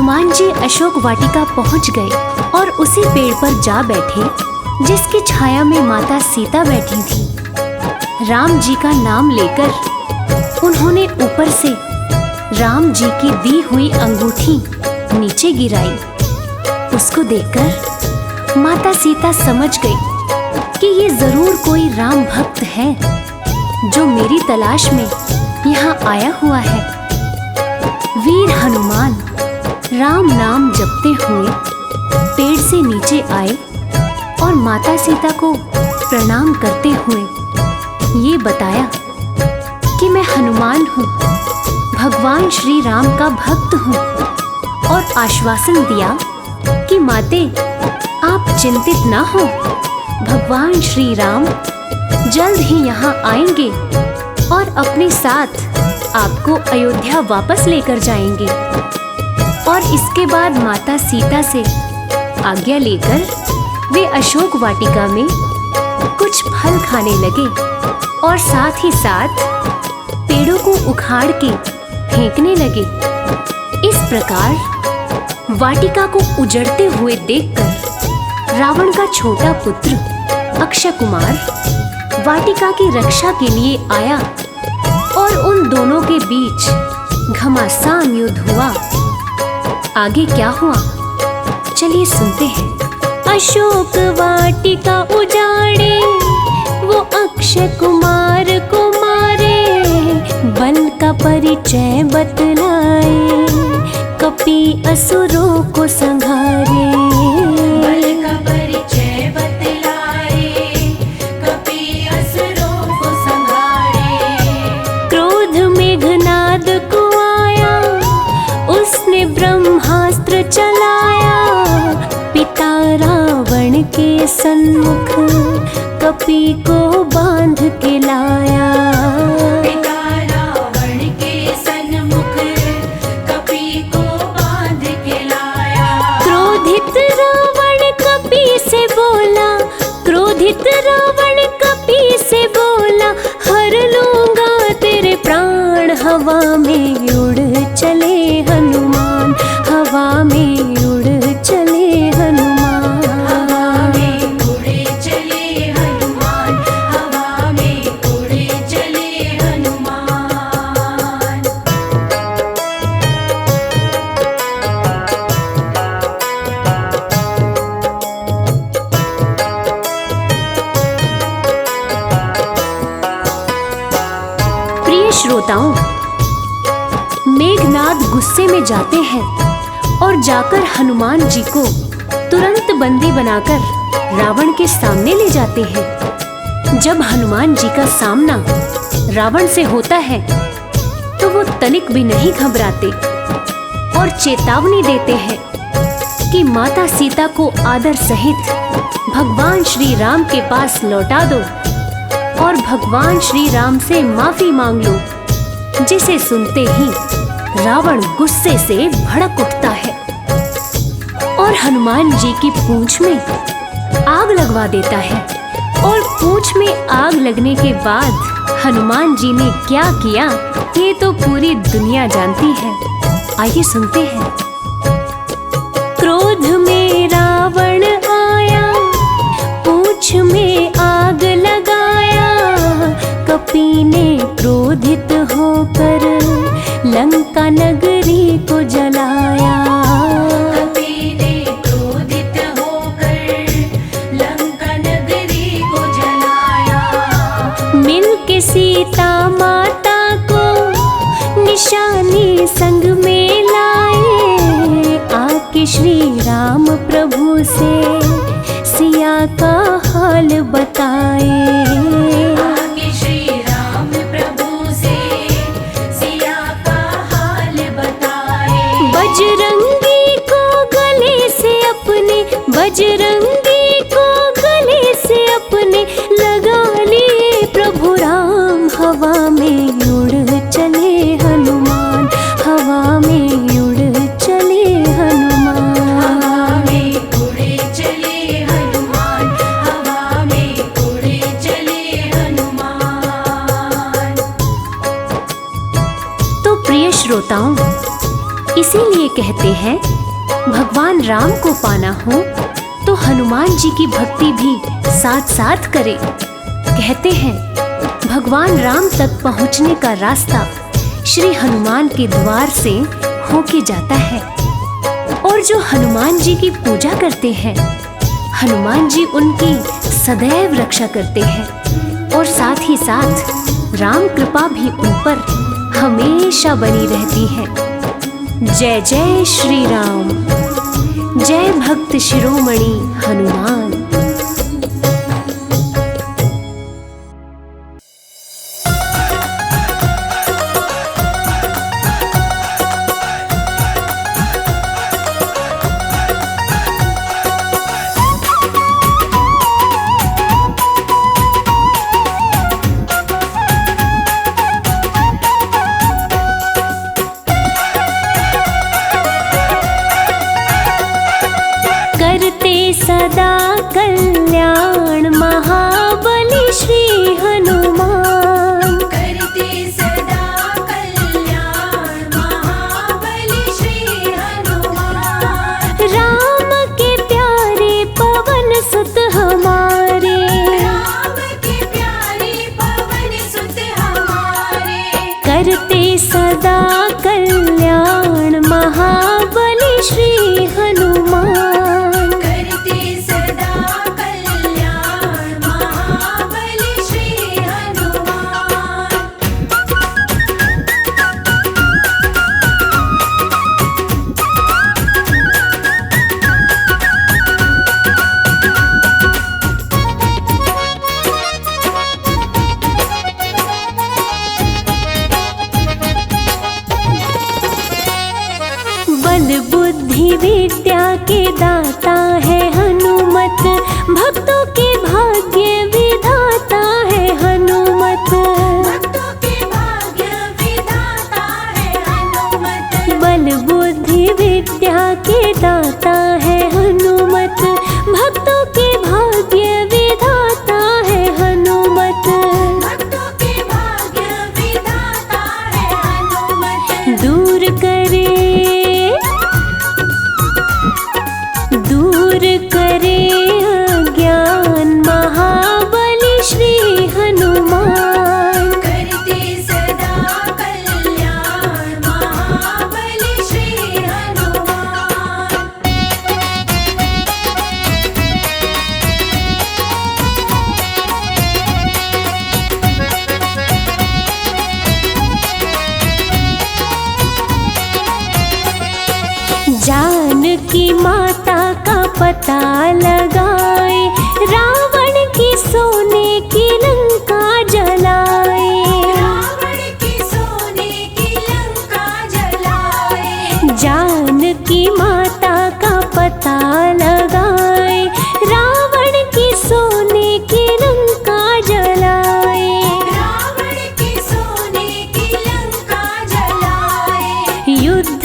हनुमान जी अशोक वाटिका पहुंच गए और उसी पेड़ पर जा बैठे जिसकी छाया में माता सीता बैठी थी। राम जी का नाम लेकर उन्होंने ऊपर से राम जी की दी हुई अंगूठी नीचे गिराई। उसको देखकर माता सीता समझ गई कि ये जरूर कोई राम भक्त है जो मेरी तलाश में यहाँ आया हुआ है। वीर हनुमान राम नाम जपते हुए पेड़ से नीचे आए और माता सीता को प्रणाम करते हुए ये बताया कि मैं हनुमान हूँ, भगवान श्री राम का भक्त हूँ, और आश्वासन दिया कि माते आप चिंतित ना हो, भगवान श्री राम जल्द ही यहाँ आएंगे और अपने साथ आपको अयोध्या वापस लेकर जाएंगे। और इसके बाद माता सीता से आज्ञा लेकर वे अशोक वाटिका में कुछ फल खाने लगे और साथ ही साथ पेड़ों को उखाड़ के फेंकने लगे। इस प्रकार वाटिका को उजड़ते हुए देखकर रावण का छोटा पुत्र अक्षय कुमार वाटिका की रक्षा के लिए आया और उन दोनों के बीच घमासान युद्ध हुआ। आगे क्या हुआ चलिए सुनते हैं। अशोक वाटिका उजाड़े वो अक्षय कुमार को मारे, बल का परिचय बतलाए कपि असुरों को संघारे। बल का परिचय बतलाए कपि असुरों को संघारे। क्रोध मेघनाद को आया उसने ब्रह्मास्त्र चलाया, पिता रावण के सन्मुख कपि को बांध के लाया। पिता रावण के सन्मुख कपि को बांध के लाया। क्रोधित रावण कपि से बोला, क्रोधित रावण कपि से बोला, हर लूंगा तेरे प्राण। हवा में उड़ चले हनुमान, हवा में उड़ चले हनुमान। हवा में उड़े चले हनुमान, हवा में उड़े चले हनुमान। प्रिय श्रोताओं, मेघनाद गुस्से में जाते हैं और जाकर हनुमान जी को तुरंत बंदी बनाकर रावण के सामने ले जाते हैं। जब हनुमान जी का सामना रावण से होता है तो वो तनिक भी नहीं घबराते और चेतावनी देते हैं कि माता सीता को आदर सहित भगवान श्री राम के पास लौटा दो और भगवान श्री राम से माफी मांग लो। जिसे सुनते ही रावण गुस्से से भड़क उठता है और हनुमान जी की पूंछ में आग लगवा देता है। और पूंछ में आग लगने के बाद हनुमान जी ने क्या किया ये तो पूरी दुनिया जानती है। आइए सुनते हैं। क्रोध में रावण आया, पूंछ में आग लगाया, कपि ने क्रोधित होकर लंका नगरी को जलाया। कपि ने क्रोधित होकर लंका नगरी को जलाया। मिलके सीता माता को निशानी संग में लाए, आके श्री राम प्रभु से सिया का हाल बताए। आगे श्री राम प्रभु से सिया का हाल बताए। बजरंगी को गले से अपने, बजरंगी को गले से अपने लगा लिए प्रभु राम। हवा में उड़ चले हनुमान, हवा में उड़ चले हनुमान। हवा में उड़े चले हनुमान, हवा में उड़े चले हनुमान। तो प्रिय श्रोताओं, इसीलिए कहते हैं भगवान राम को पाना हो तो हनुमान जी की भक्ति भी साथ साथ करें। कहते हैं भगवान राम तक पहुंचने का रास्ता श्री हनुमान के द्वार से होके जाता है। और जो हनुमान जी की पूजा करते हैं, हनुमान जी उनकी सदैव रक्षा करते हैं और साथ ही साथ राम कृपा भी उन पर हमेशा बनी रहती है। जय जय श्री राम, जय भक्त शिरोमणि हनुमान। सदा कल्याण महाबली श्री हनुमान। करते सदा कल्याण महाबली श्री हनुमान। राम के प्यारे पवन सुत हमारे, राम के प्यारे पवन सुत हमारे। करते सदा कल्याण महाबली श्री हनुमान। बुद्धि विद्या के दाता है हनुमत, भक्तों के भाग्य विधाता है हनुमत। भक्तों के भाग्य विधाता है हनुमत। बल बुद्धि विद्या के दाता है हनुमत, भक्तों के भाग्य विधाता है हनुमत। भक्तों के भाग्य विधाता है हनुमत। दूर करे अज्ञान महाबली श्री हनुमान। करते सदा कल्याण महाबली श्री हनुमान। जानकी माता का पता लगाए, रावण की सोने की लंका जलाए। रावण की सोने की लंका जलाए। जानकी माता का पता लगाए, रावण की सोने की लंका जलाए। रावण की सोने की लंका जलाए। युद्ध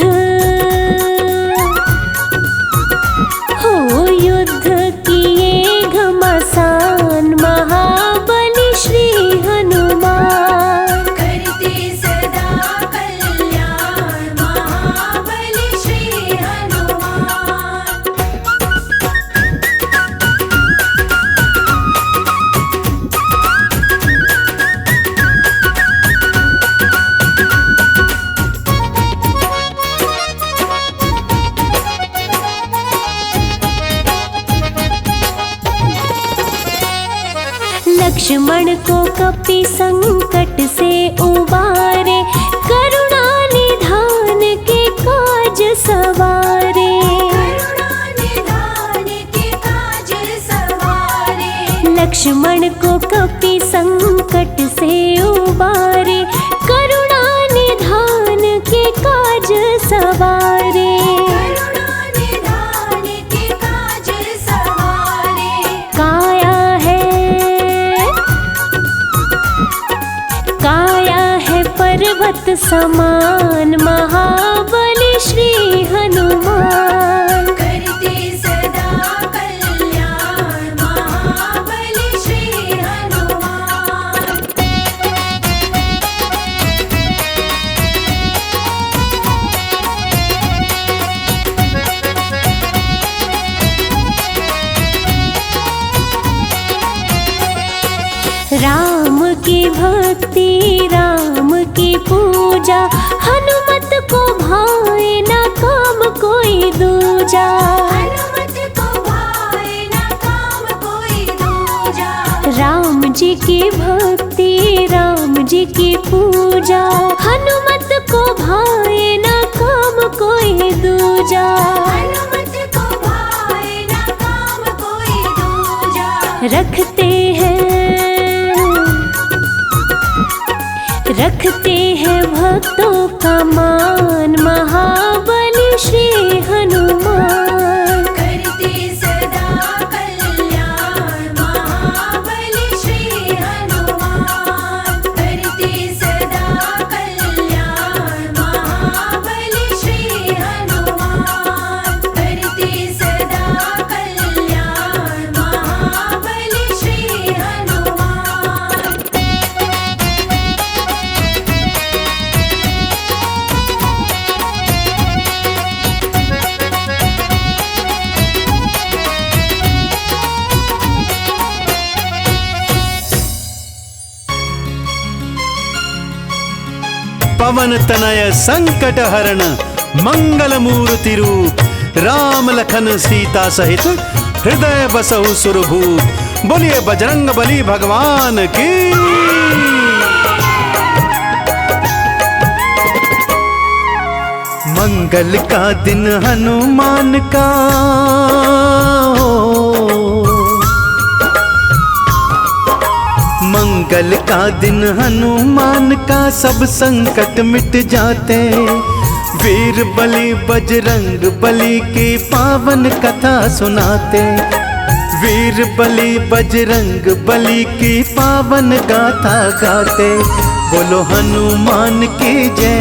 किए घमासान महाबली श्री हनुमान। करते सदा कल्याण महाबली श्री हनुमान। लक्ष्मण को कपि संकट से उबारे, करुणा निधान के काज सवारे। करुणा निधान के काज सवारे। लक्ष्मण को कपि संकट से उबारे, करुणा निधान के काज सवारे। करुणा निधान के काज सवारे। काया है पर्वत समान महाबली श्री हनुमान। करते सदा कल्याण महाबली श्री हनुमान। भक्ति राम की पूजा, हनुमत को भाए ना काम कोई दूजा। हनुमत को भाए ना काम कोई दूजा। राम जी की भक्ति राम जी की पूजा, हनुमत को भाए ना काम कोई दूजा। हनुमत को भाए ना काम कोई दूजा। रखते हैं भक्तों का मान, महाबली श्री हनुमान। करते सदा कल्याण महाबली श्री हनुमान। करते सदा कल्याण महाबली श्री हनुमान। करते सदा कल्याण महाबली श्री हनुमान। पवन तनय संकट हरण मंगल मूर्ति रूप, राम लखन सीता सहित हृदय बसहु सुरभूप। बोलिए बजरंग बली भगवान की। मंगल का दिन हनुमान का, मंगल का दिन हनुमान का, सब संकट मिट जाते। वीर बली बजरंग बली की पावन कथा सुनाते। वीर बली बजरंग बली की पावन गाथा गाते। बोलो हनुमान की जय,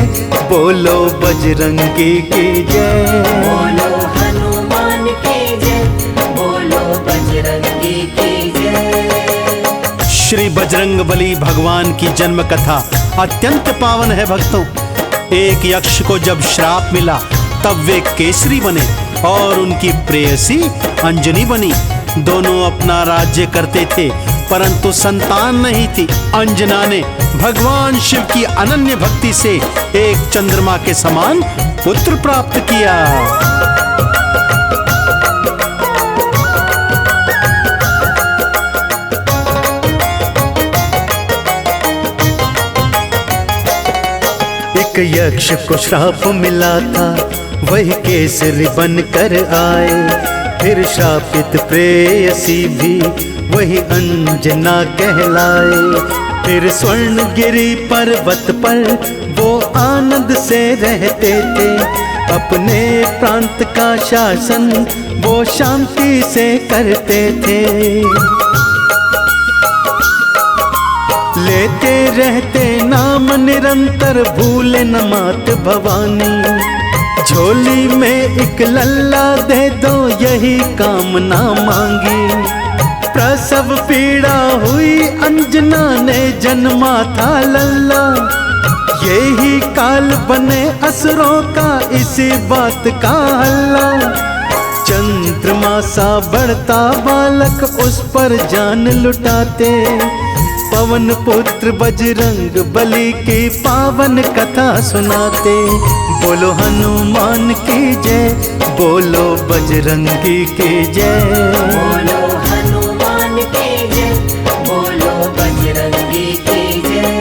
बोलो बजरंगी की जय। बोलो हनुमान की जय, बोलो बजरंगी की जय। श्री बजरंग बली भगवान की जन्म कथा अत्यंत पावन है भक्तों। एक यक्ष को जब श्राप मिला तब वे केसरी बने और उनकी प्रेयसी अंजनी बनी। दोनों अपना राज्य करते थे परंतु संतान नहीं थी। अंजना ने भगवान शिव की अनन्य भक्ति से एक चंद्रमा के समान पुत्र प्राप्त किया। एक यक्ष को श्राप मिला था, वही केसरी बन कर आए। फिर श्रापित प्रेयसी भी वही अंजना कहलाए। फिर स्वर्णगिरी पर्वत पर वो आनंद से रहते थे। अपने प्रांत का शासन वो शांति से करते थे। लेते रहते नाम निरंतर, भूले न मात भवानी। झोली में एक लल्ला दे दो, यही कामना मांगी। प्रसव पीड़ा हुई अंजना ने, जन्मा था लल्ला। यही काल बने असुरों का, इसी बात का हल्ला। चंद्रमा सा बढ़ता बालक, उस पर जान लुटाते। पवन पुत्र बजरंग बली की पावन कथा सुनाते। बोलो हनुमान की जय, बोलो बजरंगी की जय। बोलो हनुमान की जय, बोलो बजरंगी की जय।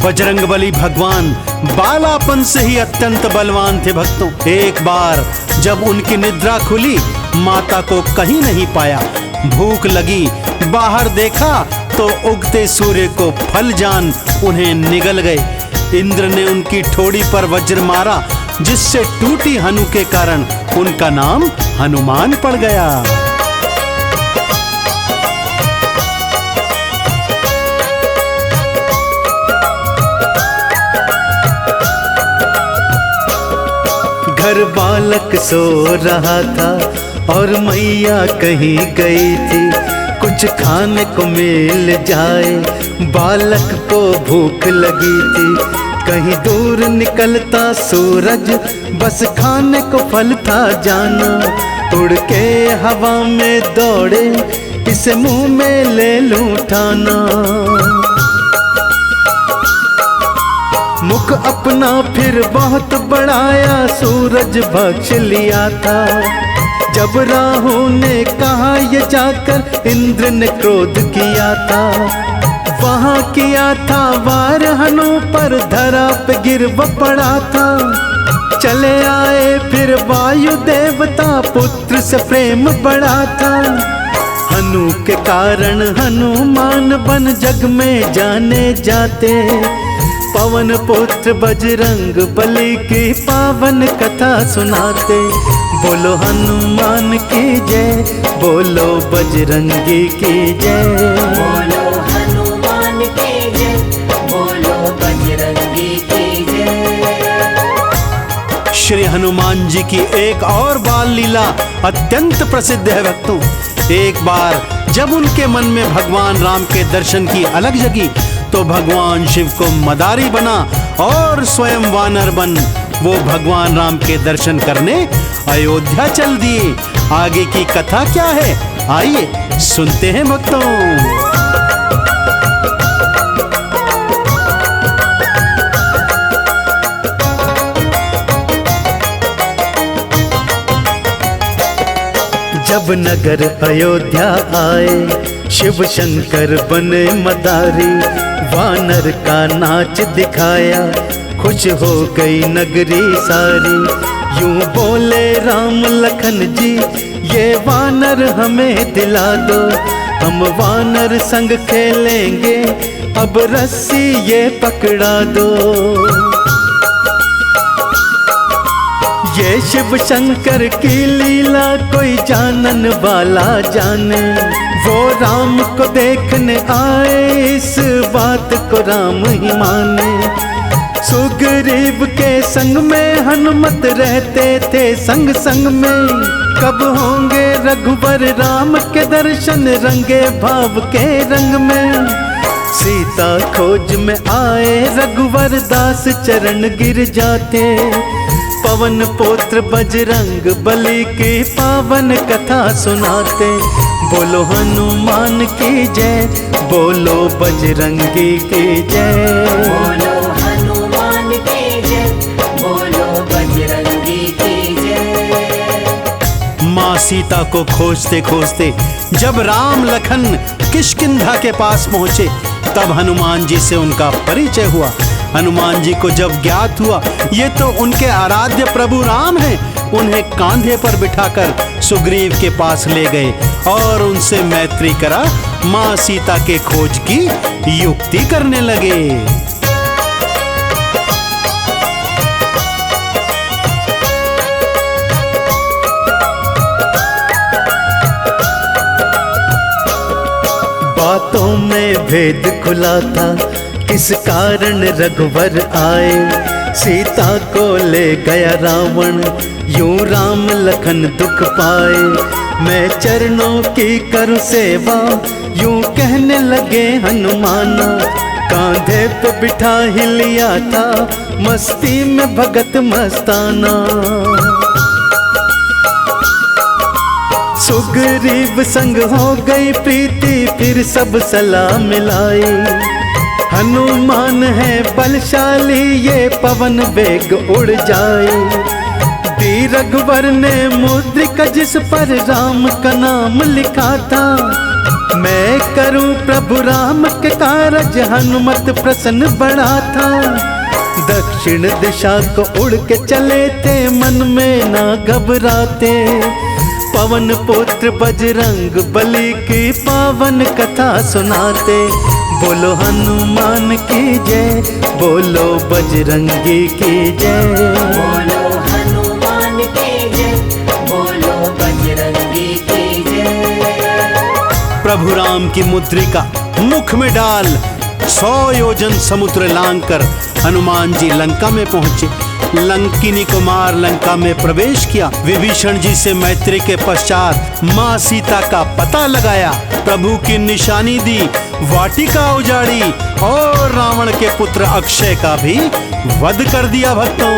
बजरंग बली भगवान बालापन से ही अत्यंत बलवान थे भक्तों। एक बार जब उनकी निद्रा खुली, माता को कहीं नहीं पाया। भूख लगी, बाहर देखा तो उगते सूर्य को फल जान उन्हें निगल गए। इंद्र ने उनकी ठोड़ी पर वज्र मारा, जिससे टूटी हनु के कारण उनका नाम हनुमान पड़ गया। घर बालक सो रहा था और मैया कहीं गई थी। कुछ खाने को मिल जाए, बालक को भूख लगी थी। कहीं दूर निकलता सूरज, बस खाने को फल था जाना। उड़ के हवा में दौड़े, इसे मुंह में ले लूं ठाना। मुख अपना फिर बहुत बढ़ाया, सूरज भक्ष लिया था। जब राहु ने कहा ये जाकर, इंद्र ने क्रोध किया था। वहां किया था वार हनु पर, धरा पे गिर वो पड़ा था। चले आए फिर वायु देवता, पुत्र से प्रेम बढ़ा था। हनु के कारण हनुमान बन जग में जाने जाते। पवन पुत्र बजरंग बली की पावन कथा सुनाते। बोलो हनुमान की जय, बोलो बजरंगी की जय। बोलो हनुमान की जय, बोलो बजरंगी की जय। श्री हनुमान जी की एक और बाल लीला अत्यंत प्रसिद्ध है भक्तों। एक बार जब उनके मन में भगवान राम के दर्शन की अलग जगी, तो भगवान शिव को मदारी बना और स्वयं वानर बन वो भगवान राम के दर्शन करने अयोध्या चल दिए। आगे की कथा क्या है, आइए सुनते हैं भक्तों। जब नगर अयोध्या आए, शिव शंकर बने मदारी। वानर का नाच दिखाया, खुश हो गई नगरी सारी। यूं बोले राम लखन जी, ये वानर हमें दिला दो। हम वानर संग खेलेंगे, अब रस्सी ये पकड़ा दो। ये शिव शंकर की लीला कोई जानन वाला जाने। वो राम को देखने आए, इस बात को राम ही माने। सुग्रीव के संग में हनुमत रहते थे संग संग में। कब होंगे रघुवर राम के दर्शन, रंगे भाव के रंग में। सीता खोज में आए, रघुवर दास चरण गिर जाते। पवन पुत्र बजरंग बली की पावन कथा सुनाते। बोलो हनुमान की जय, बोलो बजरंगी की जय। बोलो हनुमान की जय, बोलो बजरंगी की जय। माँ सीता को खोजते खोजते जब राम लखन किष्किंधा के पास पहुंचे, तब हनुमान जी से उनका परिचय हुआ। हनुमान जी को जब ज्ञात हुआ ये तो उनके आराध्य प्रभु राम हैं, उन्हें कांधे पर बिठाकर सुग्रीव के पास ले गए और उनसे मैत्री करा। माँ सीता के खोज की युक्ति करने लगे। बातों में भेद खुला था, किस कारण रघुवर आए। सीता को ले गया रावण, यूं राम लखन दुख पाए। मैं चरणों की करूं सेवा, यूं कहने लगे हनुमाना। कांधे पे बिठा ही लिया था, मस्ती में भगत मस्ताना। सुग्रीव संग हो गई प्रीति, फिर सब सलाह मिलाई। हनुमान है बलशाली, ये पवन वेग उड़ जाए। दी रघुवर ने मुद्रिका, जिस पर राम का नाम लिखा था। मैं करूं प्रभु राम के कारज, हनुमत प्रसन्न बड़ा था। दक्षिण दिशा को उड़ के चले थे, मन में ना घबराते। पवन पुत्र बजरंग बली की पावन कथा सुनाते। बोलो हनुमान की जय, बोलो बजरंगी की जय। बोलो हनुमान की जय, बोलो बजरंगी की जय। प्रभु राम की मुद्रिका मुख में डाल 100 योजन समुद्र लांघकर हनुमान जी लंका में पहुंचे। लंकिनी को मार लंका में प्रवेश किया। विभीषण जी से मैत्री के पश्चात माँ सीता का पता लगाया, प्रभु की निशानी दी, वाटिका उजाड़ी और रावण के पुत्र अक्षय का भी वध कर दिया। भक्तों,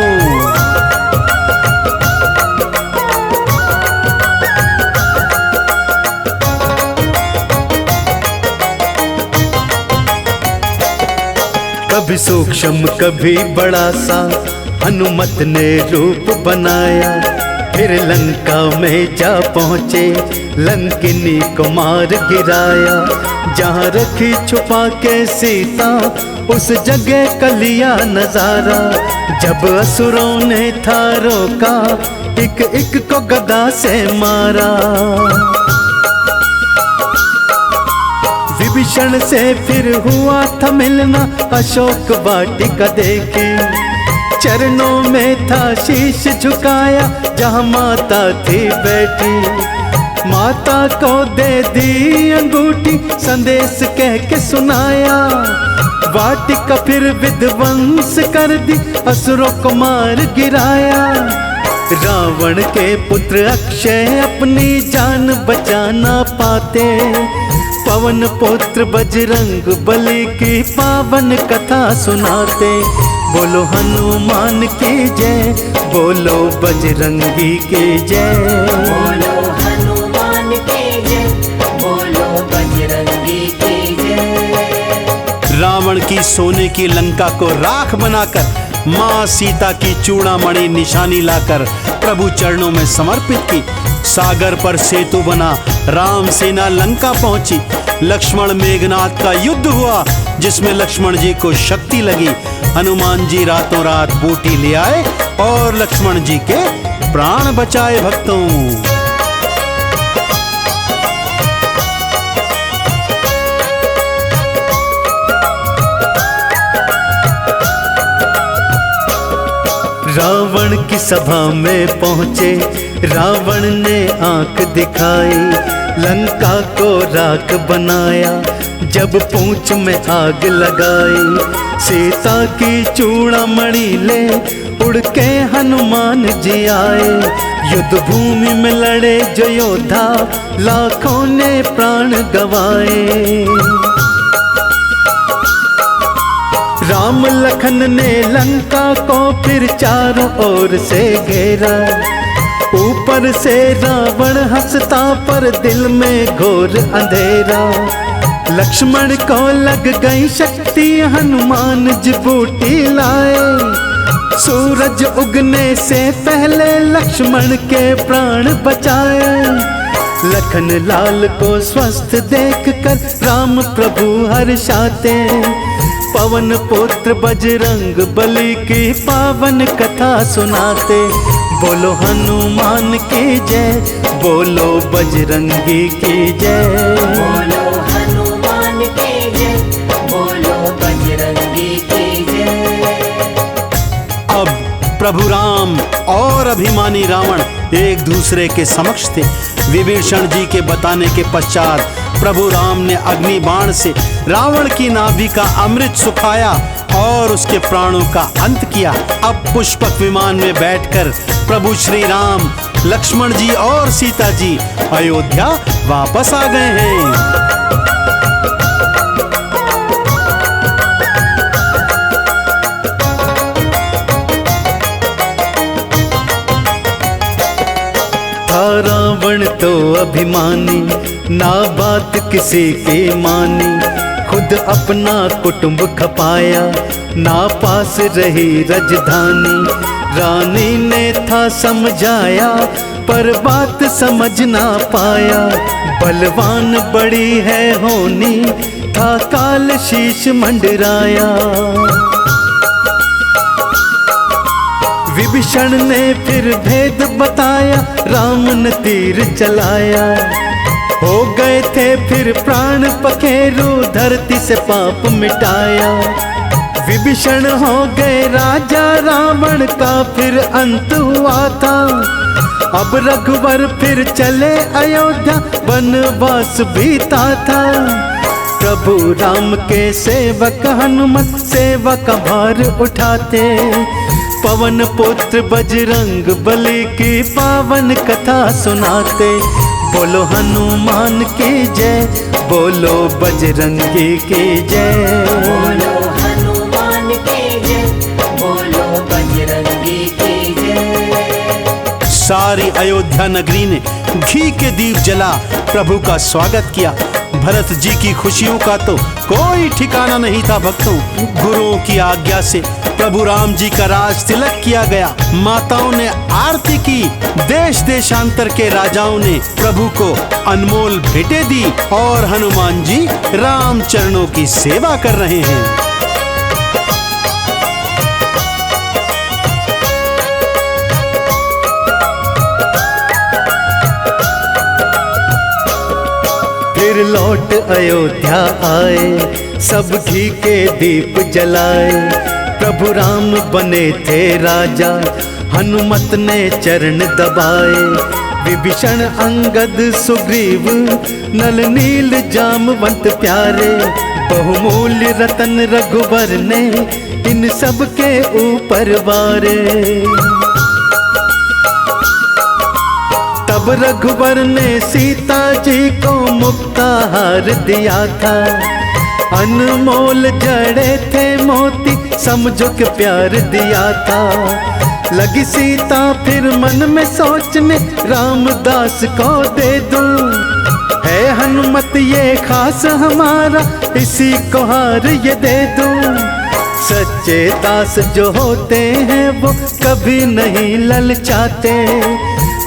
कभी सूक्ष्म कभी बड़ा सा हनुमत ने रूप बनाया, फिर लंका में जा पहुँचे लंकिनी को मार गिराया। जहाँ रखी छुपा के सीता उस जगह कलिया नजारा, जब असुरों ने था रोका एक एक को गदा से मारा। विभीषण से फिर हुआ था मिलना, अशोक वाटिका देखी, चरणों में था शीश झुकाया जहाँ माता थी बैठी। माता को दे दी अंगूठी, संदेश कह के सुनाया, वाटिका फिर विध्वंस कर दी, असुरों को मार गिराया। रावण के पुत्र अक्षय अपनी जान बचा ना पाते, पवन पुत्र बजरंग बली की पावन कथा सुनाते। बोलो हनुमान की जय, बोलो बजरंगी की जय। बोलो हनुमान की जय, बोलो बजरंगी की जय। रावण की सोने की लंका को राख बनाकर माँ सीता की चूड़ामणि निशानी लाकर प्रभु चरणों में समर्पित की। सागर पर सेतु बना, राम सेना लंका पहुंची। लक्ष्मण मेघनाथ का युद्ध हुआ जिसमें लक्ष्मण जी को शक्ति लगी। हनुमान जी रातों रात बूटी ले आए और लक्ष्मण जी के प्राण बचाए। भक्तों, रावण की सभा में पहुँचे, रावण ने आंख दिखाई, लंका को राख बनाया, जब पूंछ में आग लगाई। सीता की चूड़ामणि ले उड़ के हनुमान जी आए, युद्ध भूमि में लड़े जो योद्धा, लाखों ने प्राण गवाए। राम लखन ने लंका को फिर चारों ओर से घेरा, ऊपर से रावण हंसता पर दिल में घोर अंधेरा। लक्ष्मण को लग गई शक्ति, हनुमान जी बूटी लाए, सूरज उगने से पहले लक्ष्मण के प्राण बचाए। लखन लाल को स्वस्थ देखकर राम प्रभु हर्षाते, पवन पुत्र बजरंग बली की पावन कथा सुनाते। बोलो हनुमान की जय, बोलो बजरंगी की जय। बोलो हनुमान की जय, बोलो बजरंगी की जय। अब प्रभु राम और अभिमानी रावण एक दूसरे के समक्ष थे। विभीषण जी के बताने के पश्चात प्रभु राम ने अग्नि बाण से रावण की नाभि का अमृत सुखाया और उसके प्राणों का अंत किया। अब पुष्पक विमान में बैठकर प्रभु श्री राम, लक्ष्मण जी और सीता जी अयोध्या वापस आ गए हैं। रावण तो अभिमानी, ना बात किसी की मानी, खुद अपना कुटुंब खपाया, ना पास रही राजधानी। रानी ने था समझाया पर बात समझ ना पाया, बलवान बड़ी है होनी, था काल शीश मंडराया। विभीषण ने फिर भेद बताया, राम ने तीर चलाया, हो गए थे फिर प्राण पखेरु, धरती से पाप मिटाया। विभीषण हो गए राजा, रावण का फिर अंत हुआ था। अब रघुवर फिर चले अयोध्या, वनवास बीता था। प्रभु राम के सेवक हनुमत सेवा का भार उठाते, पवन पुत्र बजरंग बली की पावन कथा सुनाते। बोलो हनुमान की जय, बोलो बजरंगी की जय। बोलो हनुमान की जय, बोलो बजरंगी की जय। सारी अयोध्या नगरी ने घी के दीप जला प्रभु का स्वागत किया। भरत जी की खुशियों का तो कोई ठिकाना नहीं था भक्तों। गुरुओं की आज्ञा से प्रभु राम जी का राज तिलक किया गया। माताओं ने आरती की, देश देशांतर के राजाओं ने प्रभु को अनमोल भेंटें दी और हनुमान जी राम चरणों की सेवा कर रहे हैं। फिर लौट अयोध्या आए, सब घी के दीप जलाए। प्रभु राम बने थे राजा, हनुमत ने चरण दबाए। विभीषण अंगद सुग्रीव नल नील जामवंत प्यारे। बहुमूल्य रतन रघुवर ने इन सब के ऊपर वारे। तब रघुवर ने सीता जी को मुक्ताहार दिया था। अनमोल जड़े थे मोती समझो के प्यार दिया था। लगी सीता फिर मन में सोचने, रामदास को दे दूं। है हनुमत ये खास हमारा, इसी को हार ये दे दूं। सच्चे दास जो होते हैं वो कभी नहीं ललचाते।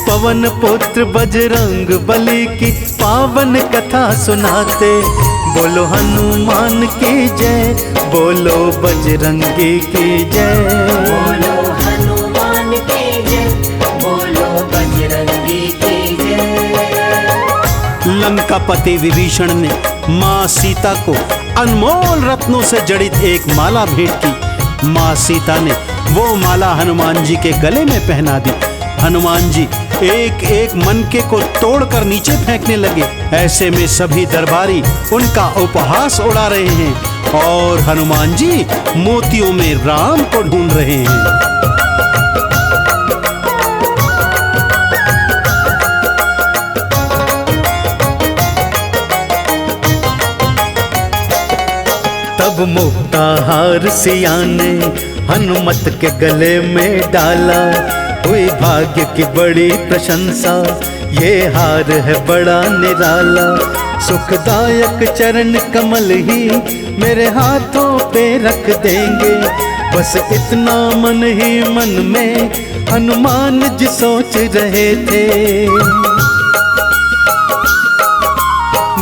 पवन पुत्र बजरंग बली की पावन कथा सुनाते। बोलो हनुमान की जय, बोलो बजरंगी की जय। बोलो हनुमान की जय, बोलो बजरंगी की जय। लंकापति विभीषण ने माँ सीता को अनमोल रत्नों से जड़ित एक माला भेंट की। माँ सीता ने वो माला हनुमान जी के गले में पहना दी। हनुमान जी एक एक मनके को तोड़कर नीचे फेंकने लगे। ऐसे में सभी दरबारी उनका उपहास उड़ा रहे हैं और हनुमान जी मोतियों में राम को ढूंढ रहे हैं। तब मुक्ताहार सिया ने हनुमत के गले में डाला। हुई भाग्य की बड़ी प्रशंसा, ये हार है बड़ा निराला। सुखदायक चरण कमल ही मेरे हाथों पे रख देंगे। बस इतना मन ही मन में हनुमान जी सोच रहे थे।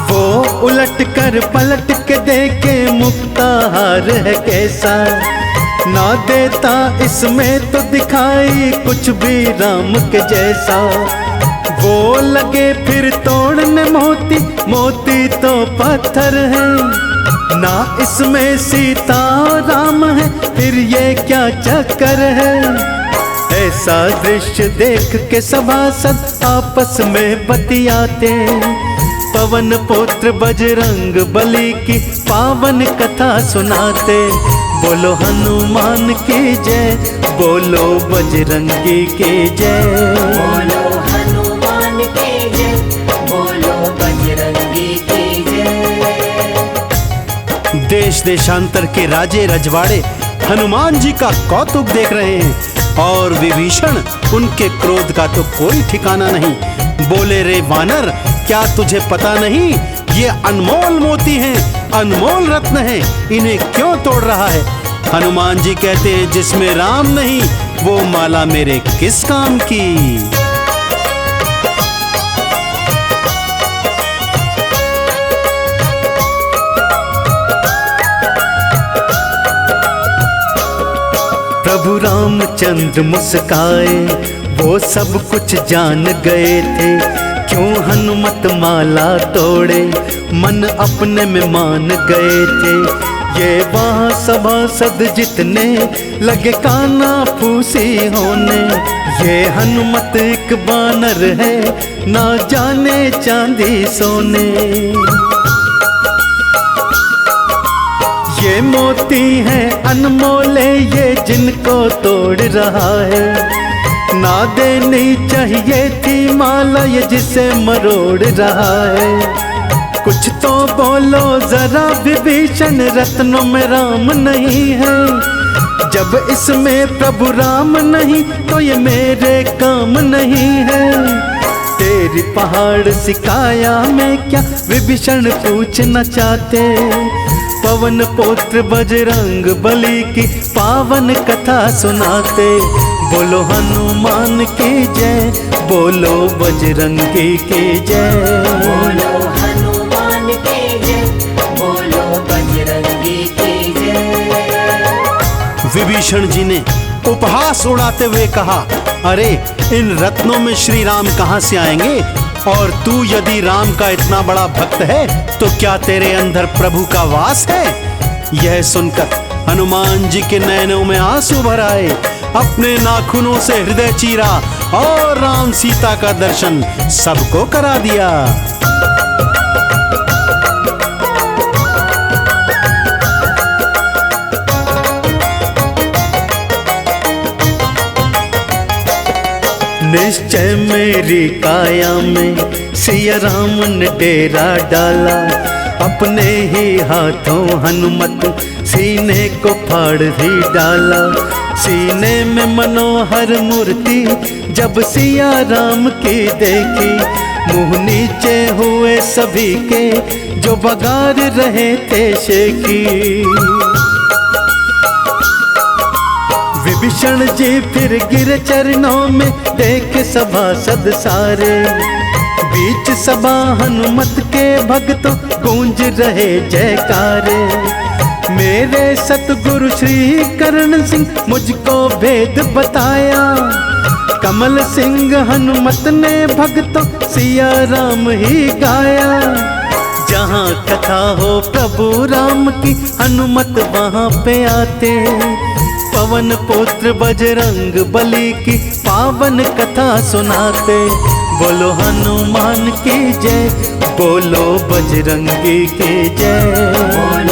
वो उलट कर पलट के देखे मुक्ताहार है कैसा। ना देता इसमें तो दिखाई कुछ भी राम के जैसा। वो लगे फिर तोड़ने मोती, मोती तो पत्थर है। ना इसमें सीता राम है, फिर ये क्या चक्कर है। ऐसा दृश्य देख के सभासद आपस में बतियाते। पवन पुत्र बजरंग बली की पावन कथा सुनाते। बोलो हनुमान की जय, बोलो बजरंगी की जय। बोलो हनुमान की जय, बोलो बजरंगी की जय। देश देशांतर के राजे रजवाड़े हनुमान जी का कौतुक देख रहे हैं और विभीषण उनके क्रोध का तो कोई ठिकाना नहीं। बोले रे वानर, क्या तुझे पता नहीं ये अनमोल मोती हैं, अनमोल रत्न हैं, इन्हें क्यों तोड़ रहा है। हनुमान जी कहते हैं जिसमें राम नहीं वो माला मेरे किस काम की। प्रभु रामचंद्र मुस्काए, वो सब कुछ जान गए थे। क्यों हनुमत माला तोड़े, मन अपने में मान गए थे। ये वहाँ सभासद जितने लगे काना फूसी होने। ये हनुमत एक बानर है, ना जाने चांदी सोने। ये मोती है अनमोले, ये जिनको तोड़ रहा है। ना देनी चाहिए थी माला, ये जिसे मरोड़ रहा है। कुछ तो बोलो जरा विभीषण, रत्नों में राम नहीं है। जब इसमें प्रभु राम नहीं तो ये मेरे काम नहीं है। तेरी पहाड़ सिकाया में क्या विभीषण पूछना चाहते। पवन पुत्र बजरंग बली की पावन कथा सुनाते। बोलो हनुमान की जय, बोलो बजरंगी की जय। बोलो हनुमान की जय, बोलो बजरंगी की जय। विभीषण जी ने उपहास उड़ाते हुए कहा, अरे इन रत्नों में श्री राम कहां से आएंगे? और तू यदि राम का इतना बड़ा भक्त है तो क्या तेरे अंदर प्रभु का वास है? यह सुनकर हनुमान जी के नयनों में आंसू भर आए। अपने नाखूनों से हृदय चीरा और राम सीता का दर्शन सबको करा दिया। निश्चय मेरी काया में सिया राम ने डेरा डाला। अपने ही हाथों हनुमत सीने को फाड़ ही डाला। सीने में मनोहर मूर्ति जब सिया राम की देखी, मुंह नीचे हुए सभी के जो बगार रहे थे शेखी। विभीषण जी फिर गिर चरणों में देख सभासद सारे। बीच सभा हनुमत के भक्तों गूंज रहे जयकारे। मेरे सतगुरु श्री करण सिंह मुझको भेद बताया। कमल सिंह हनुमत ने भक्तों सिया राम ही गाया। जहाँ कथा हो प्रभु राम की हनुमत वहाँ पे आते। पवन पुत्र बजरंग बली की पावन कथा सुनाते। बोलो हनुमान की जय, बोलो बजरंगी की जय।